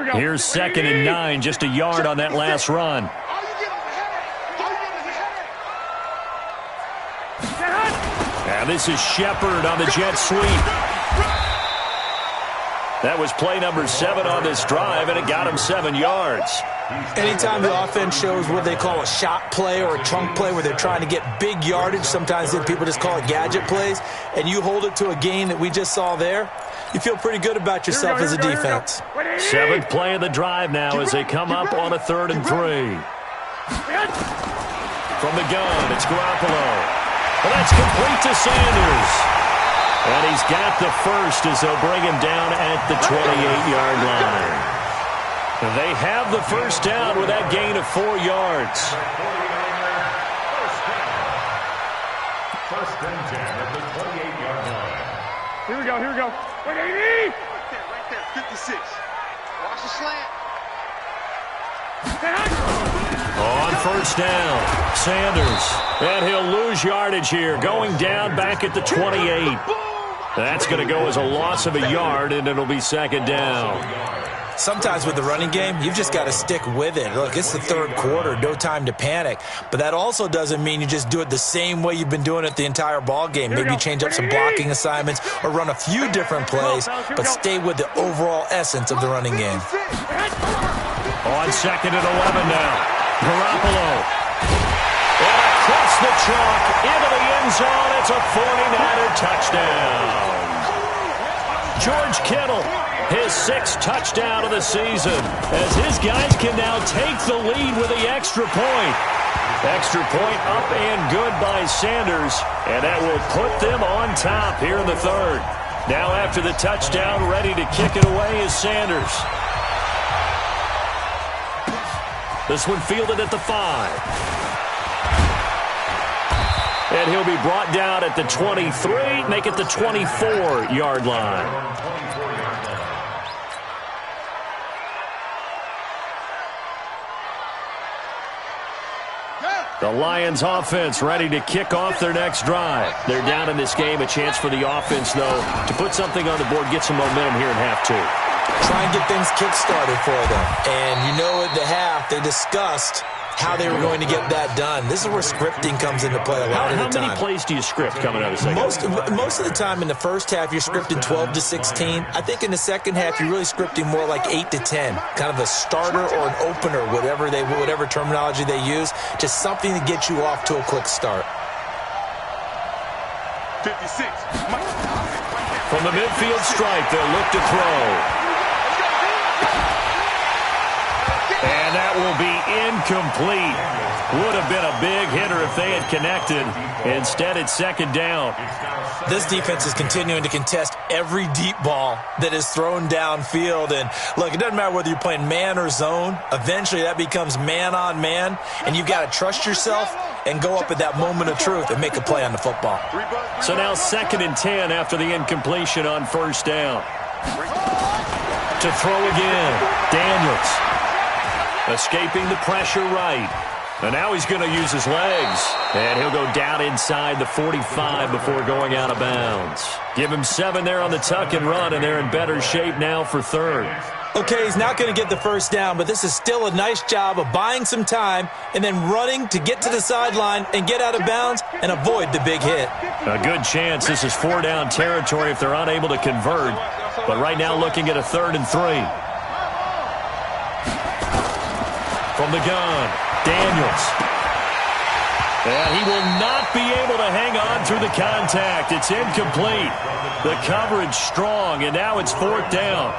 line. Here's second and 9, just a yard on that last run. Now this is Shepard on the jet sweep. That was play number 7 on this drive, and it got him 7 yards. Anytime the offense shows what they call a shot play or a chunk play where they're trying to get big yardage, sometimes people just call it gadget plays, and you hold it to a gain that we just saw there, you feel pretty good about yourself as a defense. 7th play of the drive now as they come up on a 3rd and 3. From the gun, it's Garoppolo. Well, that's complete to Sanders. And he's got the first as they'll bring him down at the 28-yard line. They have the first down with that gain of 4 yards. First and 10 at the 28-yard line. Here we go, here we go. 180! Right there, 56. Watch the slant. On first down, Sanders. And he'll lose yardage here, going down back at the 28. That's going to go as a loss of a yard, and it'll be 2nd down. Sometimes with the running game, you've just got to stick with it. Look, it's the 3rd quarter, no time to panic. But that also doesn't mean you just do it the same way you've been doing it the entire ball game. Maybe change up some blocking assignments or run a few different plays, but stay with the overall essence of the running game. On 2nd and 11 now, Garoppolo. And across the chalk into the end zone. It's a 49er touchdown. George Kittle, his 6th touchdown of the season, as his guys can now take the lead with the extra point. Extra point up and good by Sanders, and that will put them on top here in the 3rd. Now after the touchdown, ready to kick it away is Sanders. This one fielded at the 5. And he'll be brought down at the 23, make it the 24-yard line. The Lions offense ready to kick off their next drive. They're down in this game. A chance for the offense, though, to put something on the board, get some momentum here in half 2. Try and get things kick-started for them. And you know at the half, they discussed how they were going to get that done. This is where scripting comes into play a lot of the time. How many plays do you script coming out of the second? Most of the time in the first half, you're scripting 12 to 16. I think in the second half, you're really scripting more like 8 to 10. Kind of a starter or an opener, whatever terminology they use. Just something to get you off to a quick start. 56. From the midfield stripe, they'll look to throw. And that will be incomplete. Would have been a big hitter if they had connected. Instead, it's 2nd down. This defense is continuing to contest every deep ball that is thrown downfield. And, look, it doesn't matter whether you're playing man or zone. Eventually, that becomes man-on-man. And you've got to trust yourself and go up at that moment of truth and make a play on the football. So now 2nd and 10 after the incompletion on first down. To throw again, Daniels. Escaping the pressure right. And now he's going to use his legs. And he'll go down inside the 45 before going out of bounds. Give him 7 there on the tuck and run, and they're in better shape now for third. Okay, he's not going to get the first down, but this is still a nice job of buying some time and then running to get to the sideline and get out of bounds and avoid the big hit. A good chance this is 4-down territory if they're unable to convert. But right now looking at a 3rd and 3. From the gun, Daniels. And he will not be able to hang on through the contact. It's incomplete. The coverage strong, and now it's 4th down.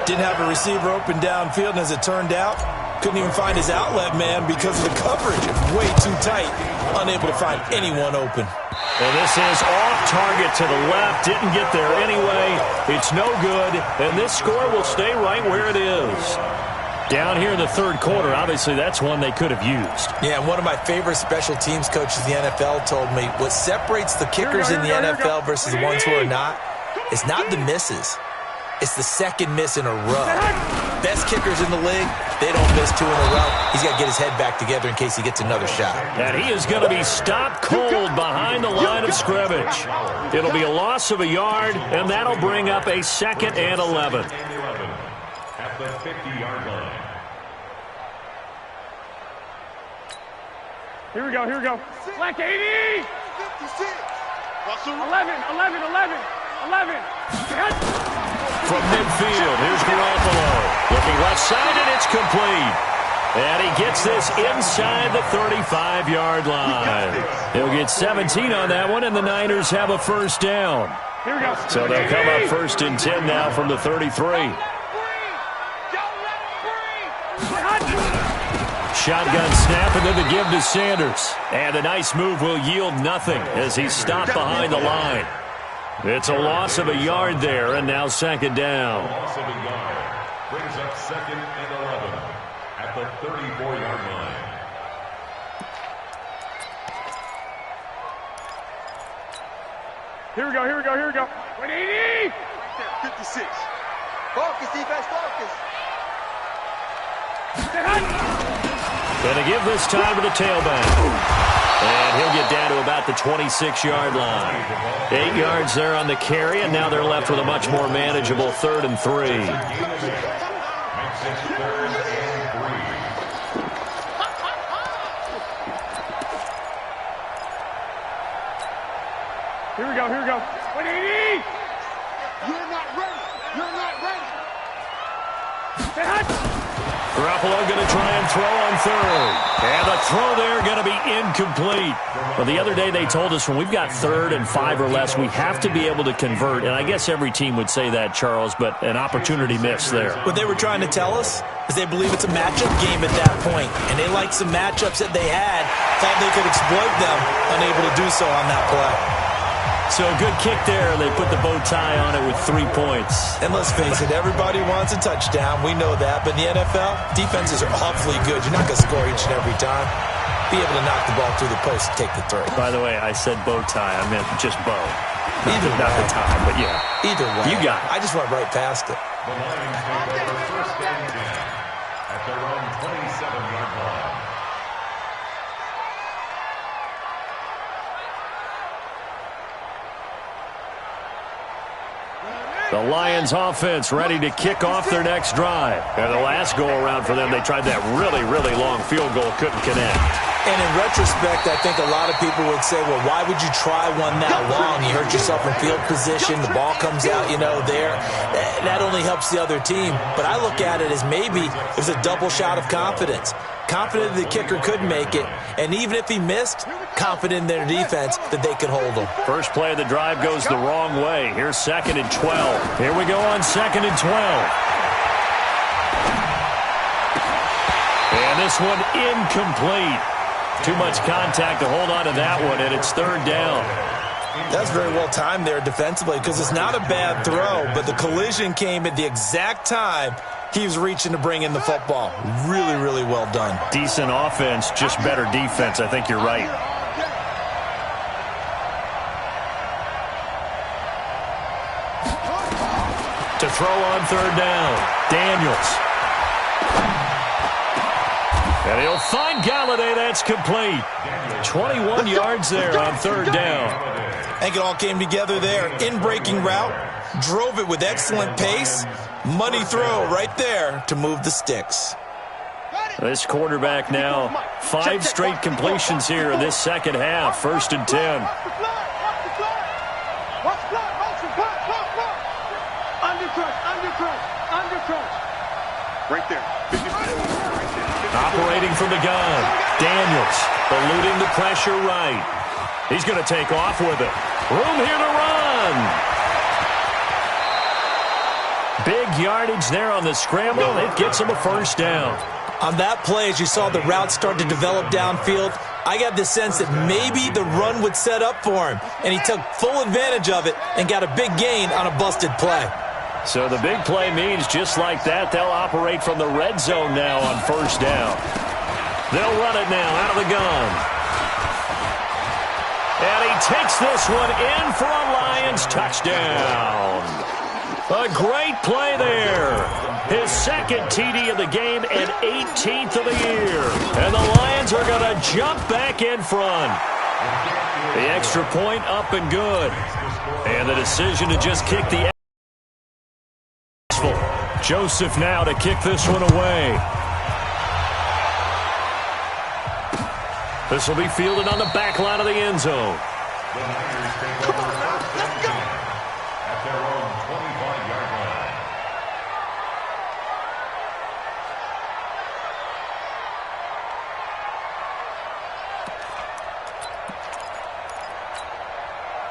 Didn't have a receiver open downfield, and as it turned out, couldn't even find his outlet man because of the coverage. Way too tight, unable to find anyone open. And this is off target to the left. Didn't get there anyway. It's no good, and this score will stay right where it is. Down here in the 3rd quarter, obviously that's one they could have used. Yeah, and one of my favorite special teams coaches in the NFL told me what separates the kickers in the NFL versus the ones who are not is not the misses. It's the second miss in a row. Best kickers in the league, they don't miss 2 in a row. He's got to get his head back together in case he gets another shot. And he is going to be stopped cold behind the line of scrimmage. It'll be a loss of a yard, and that'll bring up a 2nd and 11. At the 50-yard line. Here we go, here we go. Black 80! 56. Russell. 11. From midfield, here's Garoppolo. Looking left side, and it's complete. And he gets this inside the 35-yard line. He'll get 17 on that one, and the Niners have a 1st down. Here we go. So they'll come up 1st and 10 now from the 33. Shotgun snap, and then the give to Sanders. And a nice move will yield nothing as he's stopped behind the line. It's a loss of a yard there, and now 2nd down. Loss of a yard brings up 2nd and 11 at the 34-yard line. Here we go. 180! 56. Focus, defense, focus. Gonna give this time to the tailback. And he'll get down to about the 26-yard line. 8 yards there on the carry, and now they're left with a much more manageable 3rd and 3. Makes it 3rd and 3. Here we go. 180! You're not ready. Garoppolo going to try and throw on 3rd. And the throw there going to be incomplete. Well, the other day they told us when we've got 3rd and 5 or less, we have to be able to convert. And I guess every team would say that, Charles, but an opportunity missed there. What they were trying to tell us is they believe it's a matchup game at that point, and they liked some matchups that they had, thought they could exploit them, unable to do so on that play. So a good kick there. They put the bow tie on it with 3 points. And let's face it, everybody wants a touchdown. We know that. But in the NFL, defenses are awfully good. You're not going to score each and every time. Be able to knock the ball through the post and take the 3. By the way, I said bow tie. I meant just bow. Not the tie, but yeah. Either way. You got it. I just went right past it. The Lions take over 1st and 10 at their own 27-yard line. The Lions offense ready to kick off their next drive. And the last go-around for them, they tried that really, really long field goal, couldn't connect. And in retrospect, I think a lot of people would say, well, why would you try one that long? You hurt yourself in field position. The ball comes out, there. That only helps the other team. But I look at it as maybe it was a double shot of confidence. Confident the kicker could make it. And even if he missed, confident in their defense that they could hold him. First play of the drive goes the wrong way. Here's 2nd and 12. Here we go on 2nd and 12. And this one incomplete. Too much contact to hold on to that one, and it's 3rd down. That's very well timed there defensively because it's not a bad throw, but the collision came at the exact time he was reaching to bring in the football. Really, really well done. Decent offense, just better defense. I think you're right. To throw on 3rd down, Daniels. And he'll find Galladay. That's complete. 21 yards there on third down. I think it all came together there. In-breaking route, drove it with excellent pace. Money throw right there to move the sticks. This quarterback now, 5 straight completions here in this second half. 1st and 10. Right there. Operating from the gun. Daniels eluding the pressure right. He's going to take off with it. Room here to run. Big yardage there on the scramble. It gets him a first down. On that play, as you saw the route start to develop downfield, I got the sense that maybe the run would set up for him, and he took full advantage of it and got a big gain on a busted play. So the big play means just like that, they'll operate from the red zone now on first down. They'll run it now out of the gun. And he takes this one in for a Lions touchdown. A great play there. His second TD of the game and 18th of the year. And the Lions are going to jump back in front. The extra point up and good. And the decision to just kick the Joseph now to kick this one away. This will be fielded on the back line of the end zone. Come on, man. Let's go. At their own 25-yard line.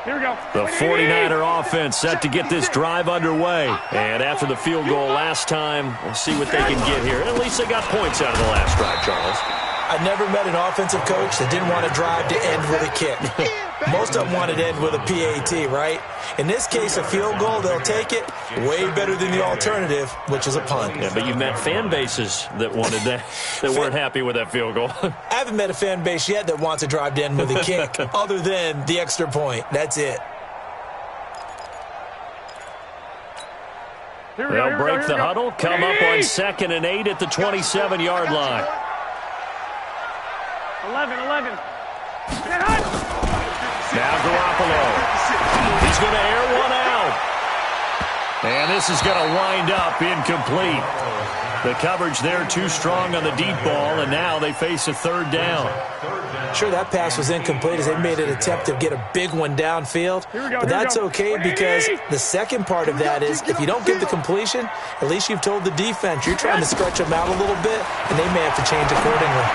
Here we go. The 49er offense set to get this drive underway. And after the field goal last time, we'll see what they can get here. At least they got points out of the last drive, Charles. I never met an offensive coach that didn't want to drive to end with a kick. Most of them wanted to end with a PAT, right? In this case, a field goal, they'll take it. Way better than the alternative, which is a punt. Yeah, but you've met fan bases that wanted that, that weren't happy with that field goal. I haven't met a fan base yet that wants to drive to end with a kick, other than the extra point. That's it. They'll break the huddle, come up on 2nd and 8 at the 27-yard line. 11. Now Garoppolo. He's going to air one out. And this is going to wind up incomplete. The coverage there too strong on the deep ball, and now they face a third down. Sure, that pass was incomplete as they made an attempt to get a big one downfield. But that's okay because the second part of that is if you don't get the completion, at least you've told the defense you're trying to stretch them out a little bit, and they may have to change accordingly.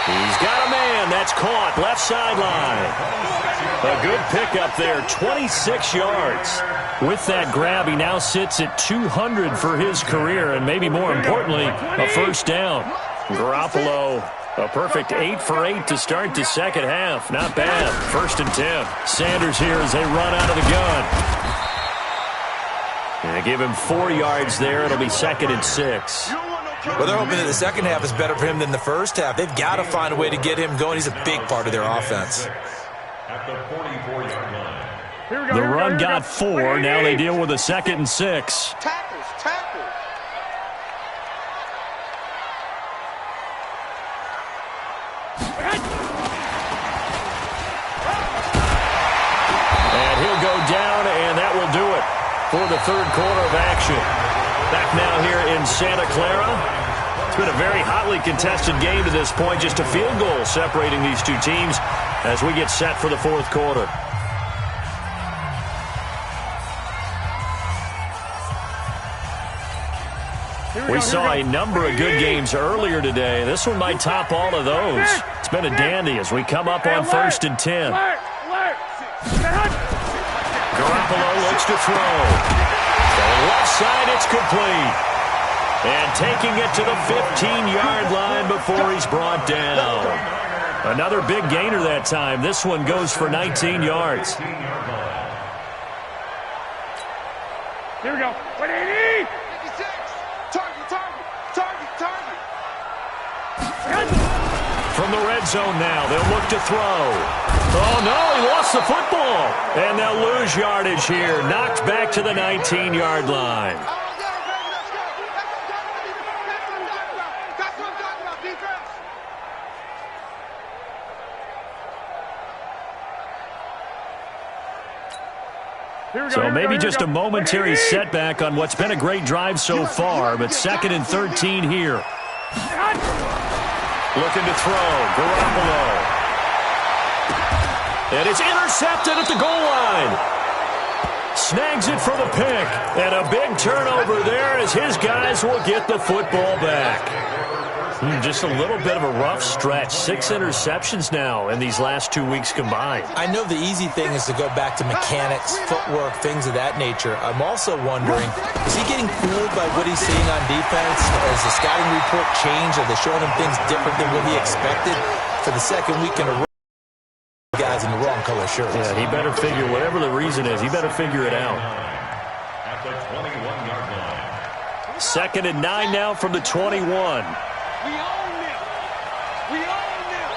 He's got a man. That's caught. Left sideline. A good pickup there. 26 yards. With that grab, he now sits at 200 for his career, and maybe more importantly, a first down. Garoppolo, a perfect 8 for 8 to start the second half. Not bad. 1st and 10. Sanders here as they run out of the gun. And they give him 4 yards there. It'll be 2nd and 6. Well, they're hoping that the second half is better for him than the first half. They've got to find a way to get him going. He's a big part of their offense. At the 44-yard line. The run got 4. Now they deal with a 2nd and 6. Tackles. And he'll go down, and that will do it for the third quarter of action. Back now here in Santa Clara. It's been a very hotly contested game to this point. Just a field goal separating these two teams as we get set for the fourth quarter. We saw a number of good games earlier today. This one might top all of those. It's been a dandy as we come up on 1st and 10. Garoppolo looks to throw. The left side, it's complete. And taking it to the 15-yard line before he's brought down. Another big gainer that time. This one goes for 19 yards. Here we go. 180. 56. Target. From the red zone now, they'll look to throw. Oh, no, he lost the football. And they'll lose yardage here. Knocked back to the 19-yard line. So maybe just a momentary setback on what's been a great drive so far, but 2nd and 13 here. Looking to throw, Garoppolo. And it's intercepted at the goal line. Snags it for the pick. And a big turnover there as his guys will get the football back. Just a little bit of a rough stretch. 6 interceptions now in these last 2 weeks combined. I know the easy thing is to go back to mechanics, footwork, things of that nature. I'm also wondering, is he getting fooled by what he's seeing on defense? Has the scouting report changed? Are they showing him things different than what he expected? For the second week in a row, guys in the wrong color shirts. Yeah, he better figure, whatever the reason is, he better figure it out. At the 21-yard line. 2nd and 9 now from the 21. We own them. We own them.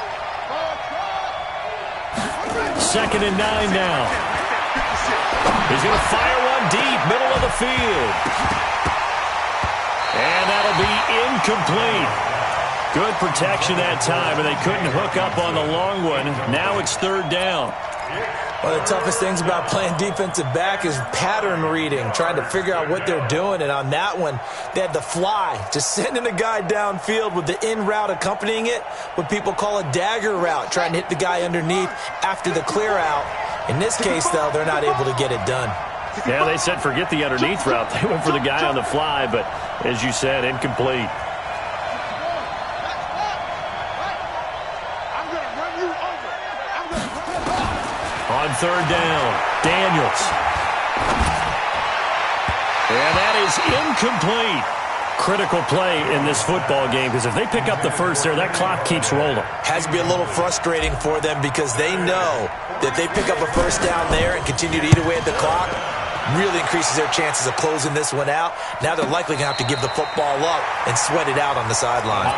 2nd and 9 now. He's going to fire one deep, middle of the field. And that'll be incomplete. Good protection that time, and they couldn't hook up on the long one. Now it's 3rd down. One of the toughest things about playing defensive back is pattern reading, trying to figure out what they're doing. And on that one, they had to fly, just sending a guy downfield with the in route accompanying it, what people call a dagger route, trying to hit the guy underneath after the clear out. In this case, though, they're not able to get it done. Yeah, they said forget the underneath route. They went for the guy on the fly, but as you said, incomplete. On 3rd down, Daniels. And that is incomplete. Critical play in this football game, because if they pick up the first there, that clock keeps rolling. Has to be a little frustrating for them because they know that they pick up a first down there and continue to eat away at the clock, really increases their chances of closing this one out. Now they're likely going to have to give the football up and sweat it out on the sideline.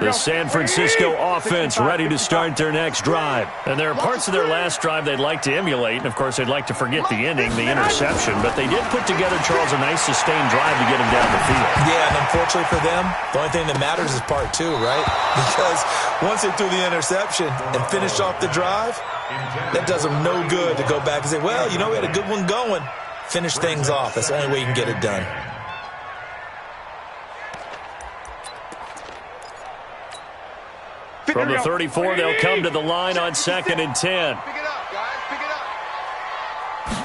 The San Francisco offense ready to start their next drive. And there are parts of their last drive they'd like to emulate. And, of course, they'd like to forget the inning, the interception. But they did put together, Charles, a nice sustained drive to get him down the field. Yeah, and unfortunately for them, the only thing that matters is part 2, right? Because once they threw the interception and finished off the drive, that does them no good to go back and say, well, you know, we had a good one going. Finish things off. That's the only way you can get it done. From the 34, they'll come to the line on 2nd and 10. Pick it up, guys. Pick it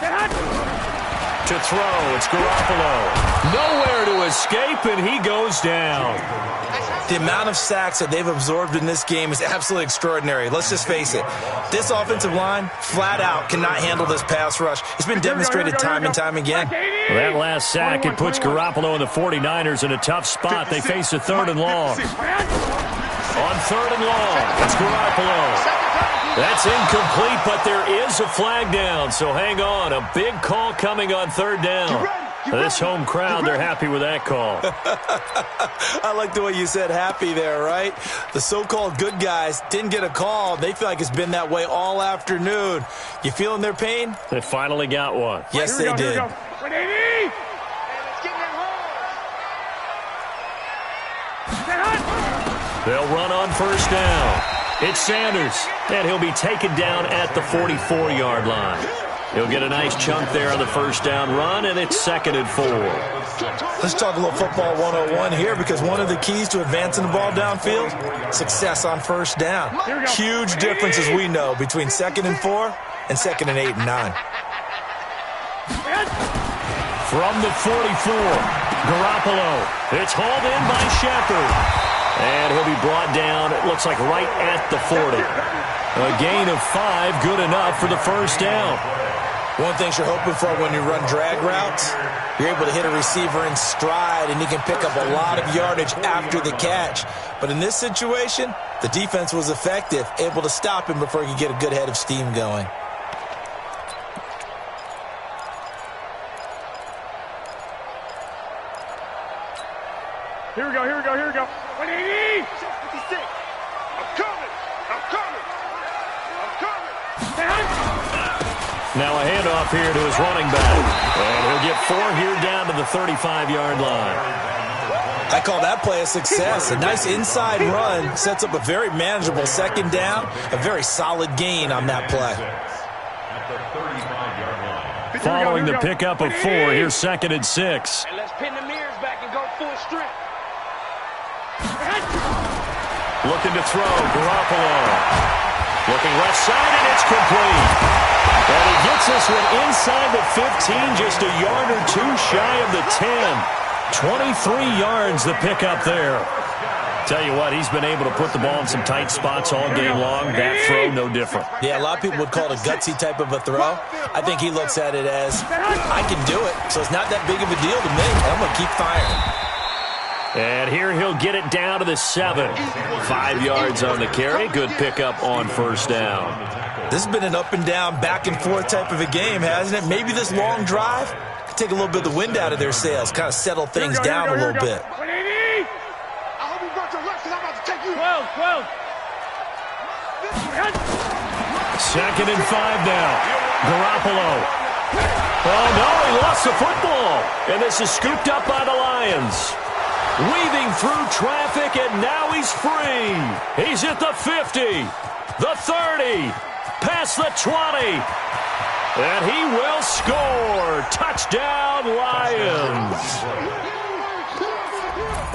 up. To throw, it's Garoppolo. Nowhere to escape, and he goes down. The amount of sacks that they've absorbed in this game is absolutely extraordinary. Let's just face it. This offensive line, flat out, cannot handle this pass rush. It's been demonstrated time and time again. Well, that last sack, it puts Garoppolo and the 49ers in a tough spot. They face a 3rd and long. On 3rd and long, it's Garoppolo. That's incomplete, but there is a flag down, so hang on. A big call coming on 3rd down. This home crowd, they're happy with that call. I like the way you said happy there, right? The so-called good guys didn't get a call. They feel like it's been that way all afternoon. You feeling their pain? They finally got one. Yes, they did. They'll run on 1st down. It's Sanders, and he'll be taken down at the 44-yard line. He'll get a nice chunk there on the 1st down run, and it's 2nd and 4. Let's talk a little football 101 here, because one of the keys to advancing the ball downfield, success on 1st down. Huge difference, as we know, between 2nd and 4 and 2nd and 8 and 9. From the 44, Garoppolo. It's hauled in by Shepard. And he'll be brought down, it looks like right at the 40. A gain of 5, good enough for the 1st down. One thing you're hoping for when you run drag routes, you're able to hit a receiver in stride, and he can pick up a lot of yardage after the catch. But in this situation, the defense was effective, able to stop him before he could get a good head of steam going. Here we go, here we go, here we go. 180! 56. I'm coming! I'm coming! I'm coming! Now a handoff here to his running back. And he'll get 4 here down to the 35-yard line. I call that play a success. A nice inside run sets up a very manageable second down. A very solid gain on that play. Following the pickup of 4, here's 2nd and 6. And let's pin the mirrors back and go full strength. Looking to throw, Garoppolo. Looking left side, and it's complete. And he gets this one inside the 15, just a yard or 2 shy of the 10. 23 yards the pickup there. Tell you what, he's been able to put the ball in some tight spots all game long. That throw, no different. Yeah, a lot of people would call it a gutsy type of a throw. I think he looks at it as, I can do it, so it's not that big of a deal to me. I'm going to keep firing. And here he'll get it down to the 7. 5 yards on the carry. Good pickup on first down. This has been an up and down, back and forth type of a game, hasn't it? Maybe this long drive could take a little bit of the wind out of their sails, kind of settle things down a little bit. I hope you brought your left, because I'm about to take you. 12. 2nd and 5 now. Garoppolo. Oh, no, he lost the football. And this is scooped up by the Lions. Weaving through traffic, and now he's free. He's at the 50, the 30, past the 20. And he will score. Touchdown, Lions.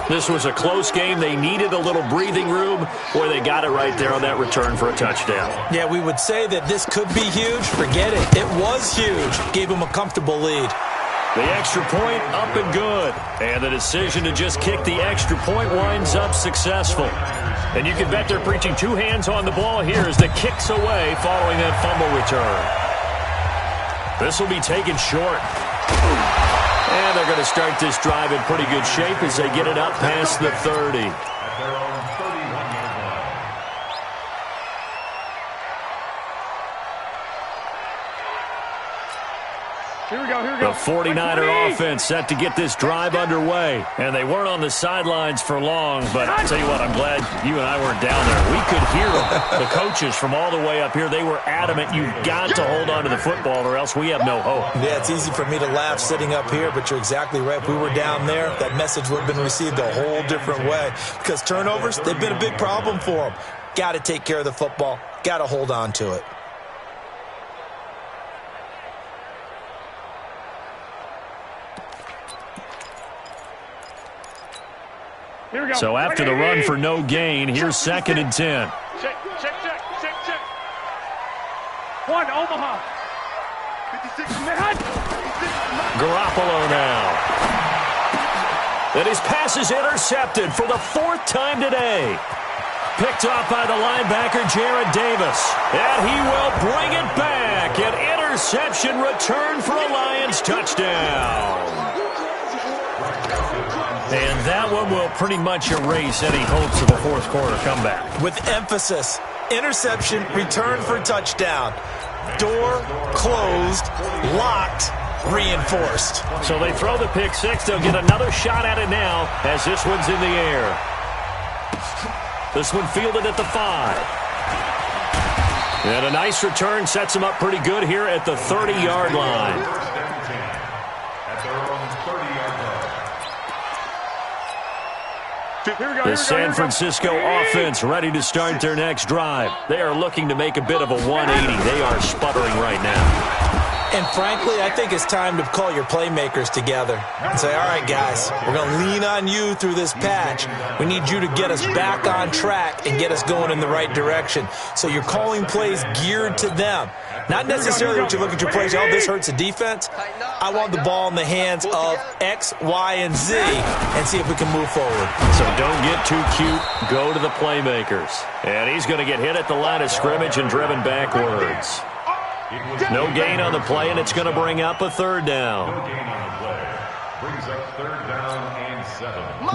This was a close game. They needed a little breathing room. Boy, they got it right there on that return for a touchdown. Yeah, we would say that this could be huge. Forget it. It was huge. Gave him a comfortable lead. The extra point up and good. And the decision to just kick the extra point winds up successful. And you can bet they're preaching 2 hands on the ball here as the kick's away following that fumble return. This will be taken short. And they're going to start this drive in pretty good shape as they get it up past the 30. Here we go. The 49er offense set to get this drive underway. And they weren't on the sidelines for long, but I'll tell you what, I'm glad you and I weren't down there. We could hear them. The coaches from all the way up here, they were adamant, you've got to hold on to the football or else we have no hope. Yeah, it's easy for me to laugh sitting up here, but you're exactly right. If we were down there, that message would have been received a whole different way. Because turnovers, they've been a big problem for them. Got to take care of the football. Got to hold on to it. Here we go. So after the run for no gain, here's 2nd and 10. Check. 1, Omaha. 56. Garoppolo now. And his pass is intercepted for the 4th time today. Picked off by the linebacker, Jared Davis. And he will bring it back. An interception return for a Lions touchdown. And that one will pretty much erase any hopes of a 4th quarter comeback. With emphasis, interception, return for touchdown. Door closed, locked, reinforced. So they throw the pick 6. They'll get another shot at it now as this one's in the air. This one fielded at the 5. And a nice return sets them up pretty good here at the 30-yard line. The San Francisco offense ready to start their next drive. They are looking to make a bit of a 180. They are sputtering right now. And frankly, I think it's time to call your playmakers together and say, all right, guys, we're going to lean on you through this patch. We need you to get us back on track and get us going in the right direction. So you're calling plays geared to them. Not necessarily what you look at your plays, oh, this hurts the defense. I want the ball in the hands of X, Y, and Z and see if we can move forward. So don't get too cute. Go to the playmakers. And he's going to get hit at the line of scrimmage and driven backwards. No gain on the play, and it's going to bring up a 3rd down.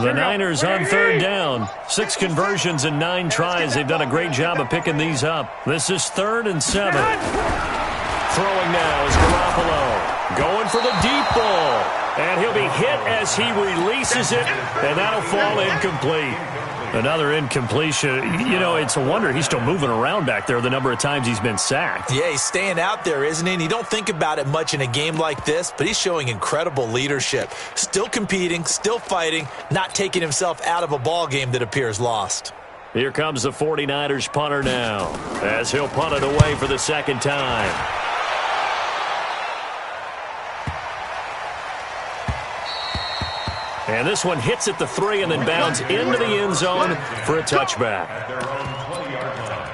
The Niners on 3rd down. 6 conversions and 9 tries. They've done a great job of picking these up. This is 3rd and 7. Throwing now is Garoppolo. Going for the deep ball. And he'll be hit as he releases it, and that'll fall incomplete. Another incompletion. You know, it's a wonder he's still moving around back there the number of times he's been sacked. Yeah, he's staying out there, isn't he? And you don't think about it much in a game like this, but he's showing incredible leadership. Still competing, still fighting, not taking himself out of a ball game that appears lost. Here comes the 49ers punter now, as he'll punt it away for the second time. And this one hits at the 3 and then bounds into the end zone for a touchback. At their own 20-yard line.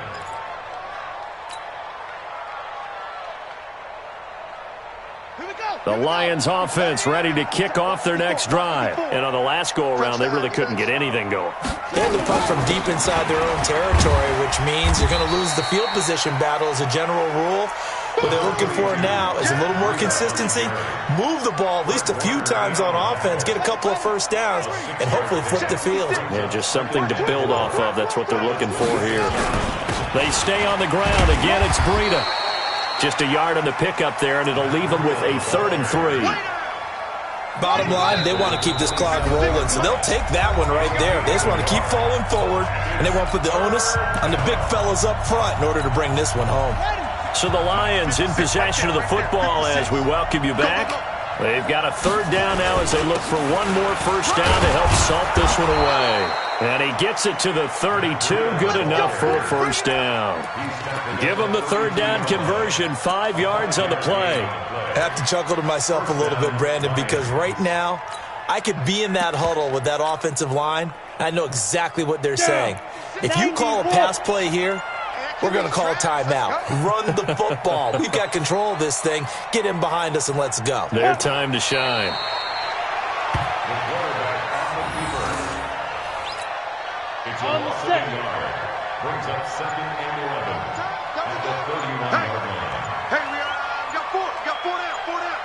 The Lions offense ready to kick off their next drive. And on the last go-around, they really couldn't get anything going. They had to punt from deep inside their own territory, which means you're going to lose the field position battle as a general rule. What they're looking for now is a little more consistency, move the ball at least a few times on offense, get a couple of first downs, and hopefully flip the field. Yeah, just something to build off of. That's what they're looking for here. They stay on the ground. Again, it's Breida. Just a yard on the pickup there, and it'll leave them with a 3rd and 3. Bottom line, they want to keep this clock rolling, so they'll take that one right there. They just want to keep falling forward, and they want to put the onus on the big fellas up front in order to bring this one home. So the Lions in possession of the football as we welcome you back. They've got a 3rd down now as they look for one more first down to help salt this one away. And he gets it to the 32. Good enough for a first down. Give him the 3rd down conversion. 5 yards on the play. I have to chuckle to myself a little bit, Brandon, because right now I could be in that huddle with that offensive line. I know exactly what they're saying. If you call a pass play here, we're going to call a timeout. Run the football. We've got control of this thing. Get in behind us and let's go. Their time to shine. The quarterback on the keeper. It's a loss of a yard. Brings up 2nd and 11 at the 31-yard line. Hey, we got 4. We got 4 down. 4 down.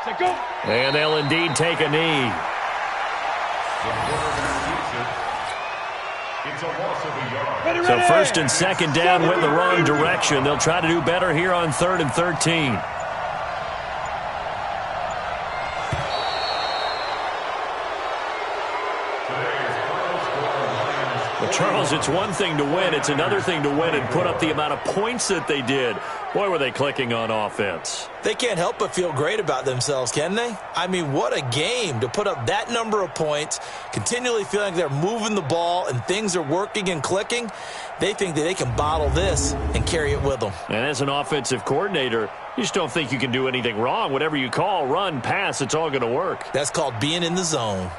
Say go. And they'll indeed take a knee. The quarterback keeps it. It's a loss of a yard. So 1st and 2nd down went in the wrong direction. They'll try to do better here on 3rd and 13. Well, Charles, it's one thing to win. It's another thing to win and put up the amount of points that they did. Boy, were they clicking on offense. They can't help but feel great about themselves, can they? I mean, what a game to put up that number of points, continually feeling like they're moving the ball and things are working and clicking. They think that they can bottle this and carry it with them. And as an offensive coordinator, you just don't think you can do anything wrong. Whatever you call, run, pass, it's all going to work. That's called being in the zone.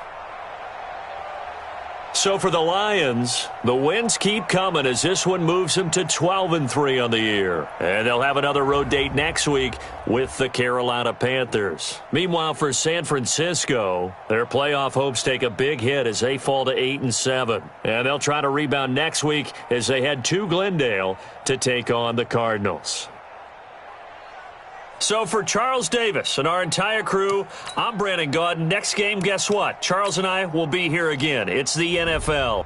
So for the Lions, the wins keep coming as this one moves them to 12-3 on the year. And they'll have another road date next week with the Carolina Panthers. Meanwhile, for San Francisco, their playoff hopes take a big hit as they fall to 8-7. And they'll try to rebound next week as they head to Glendale to take on the Cardinals. So for Charles Davis and our entire crew, I'm Brandon Gaudin. Next game, guess what? Charles and I will be here again. It's the NFL.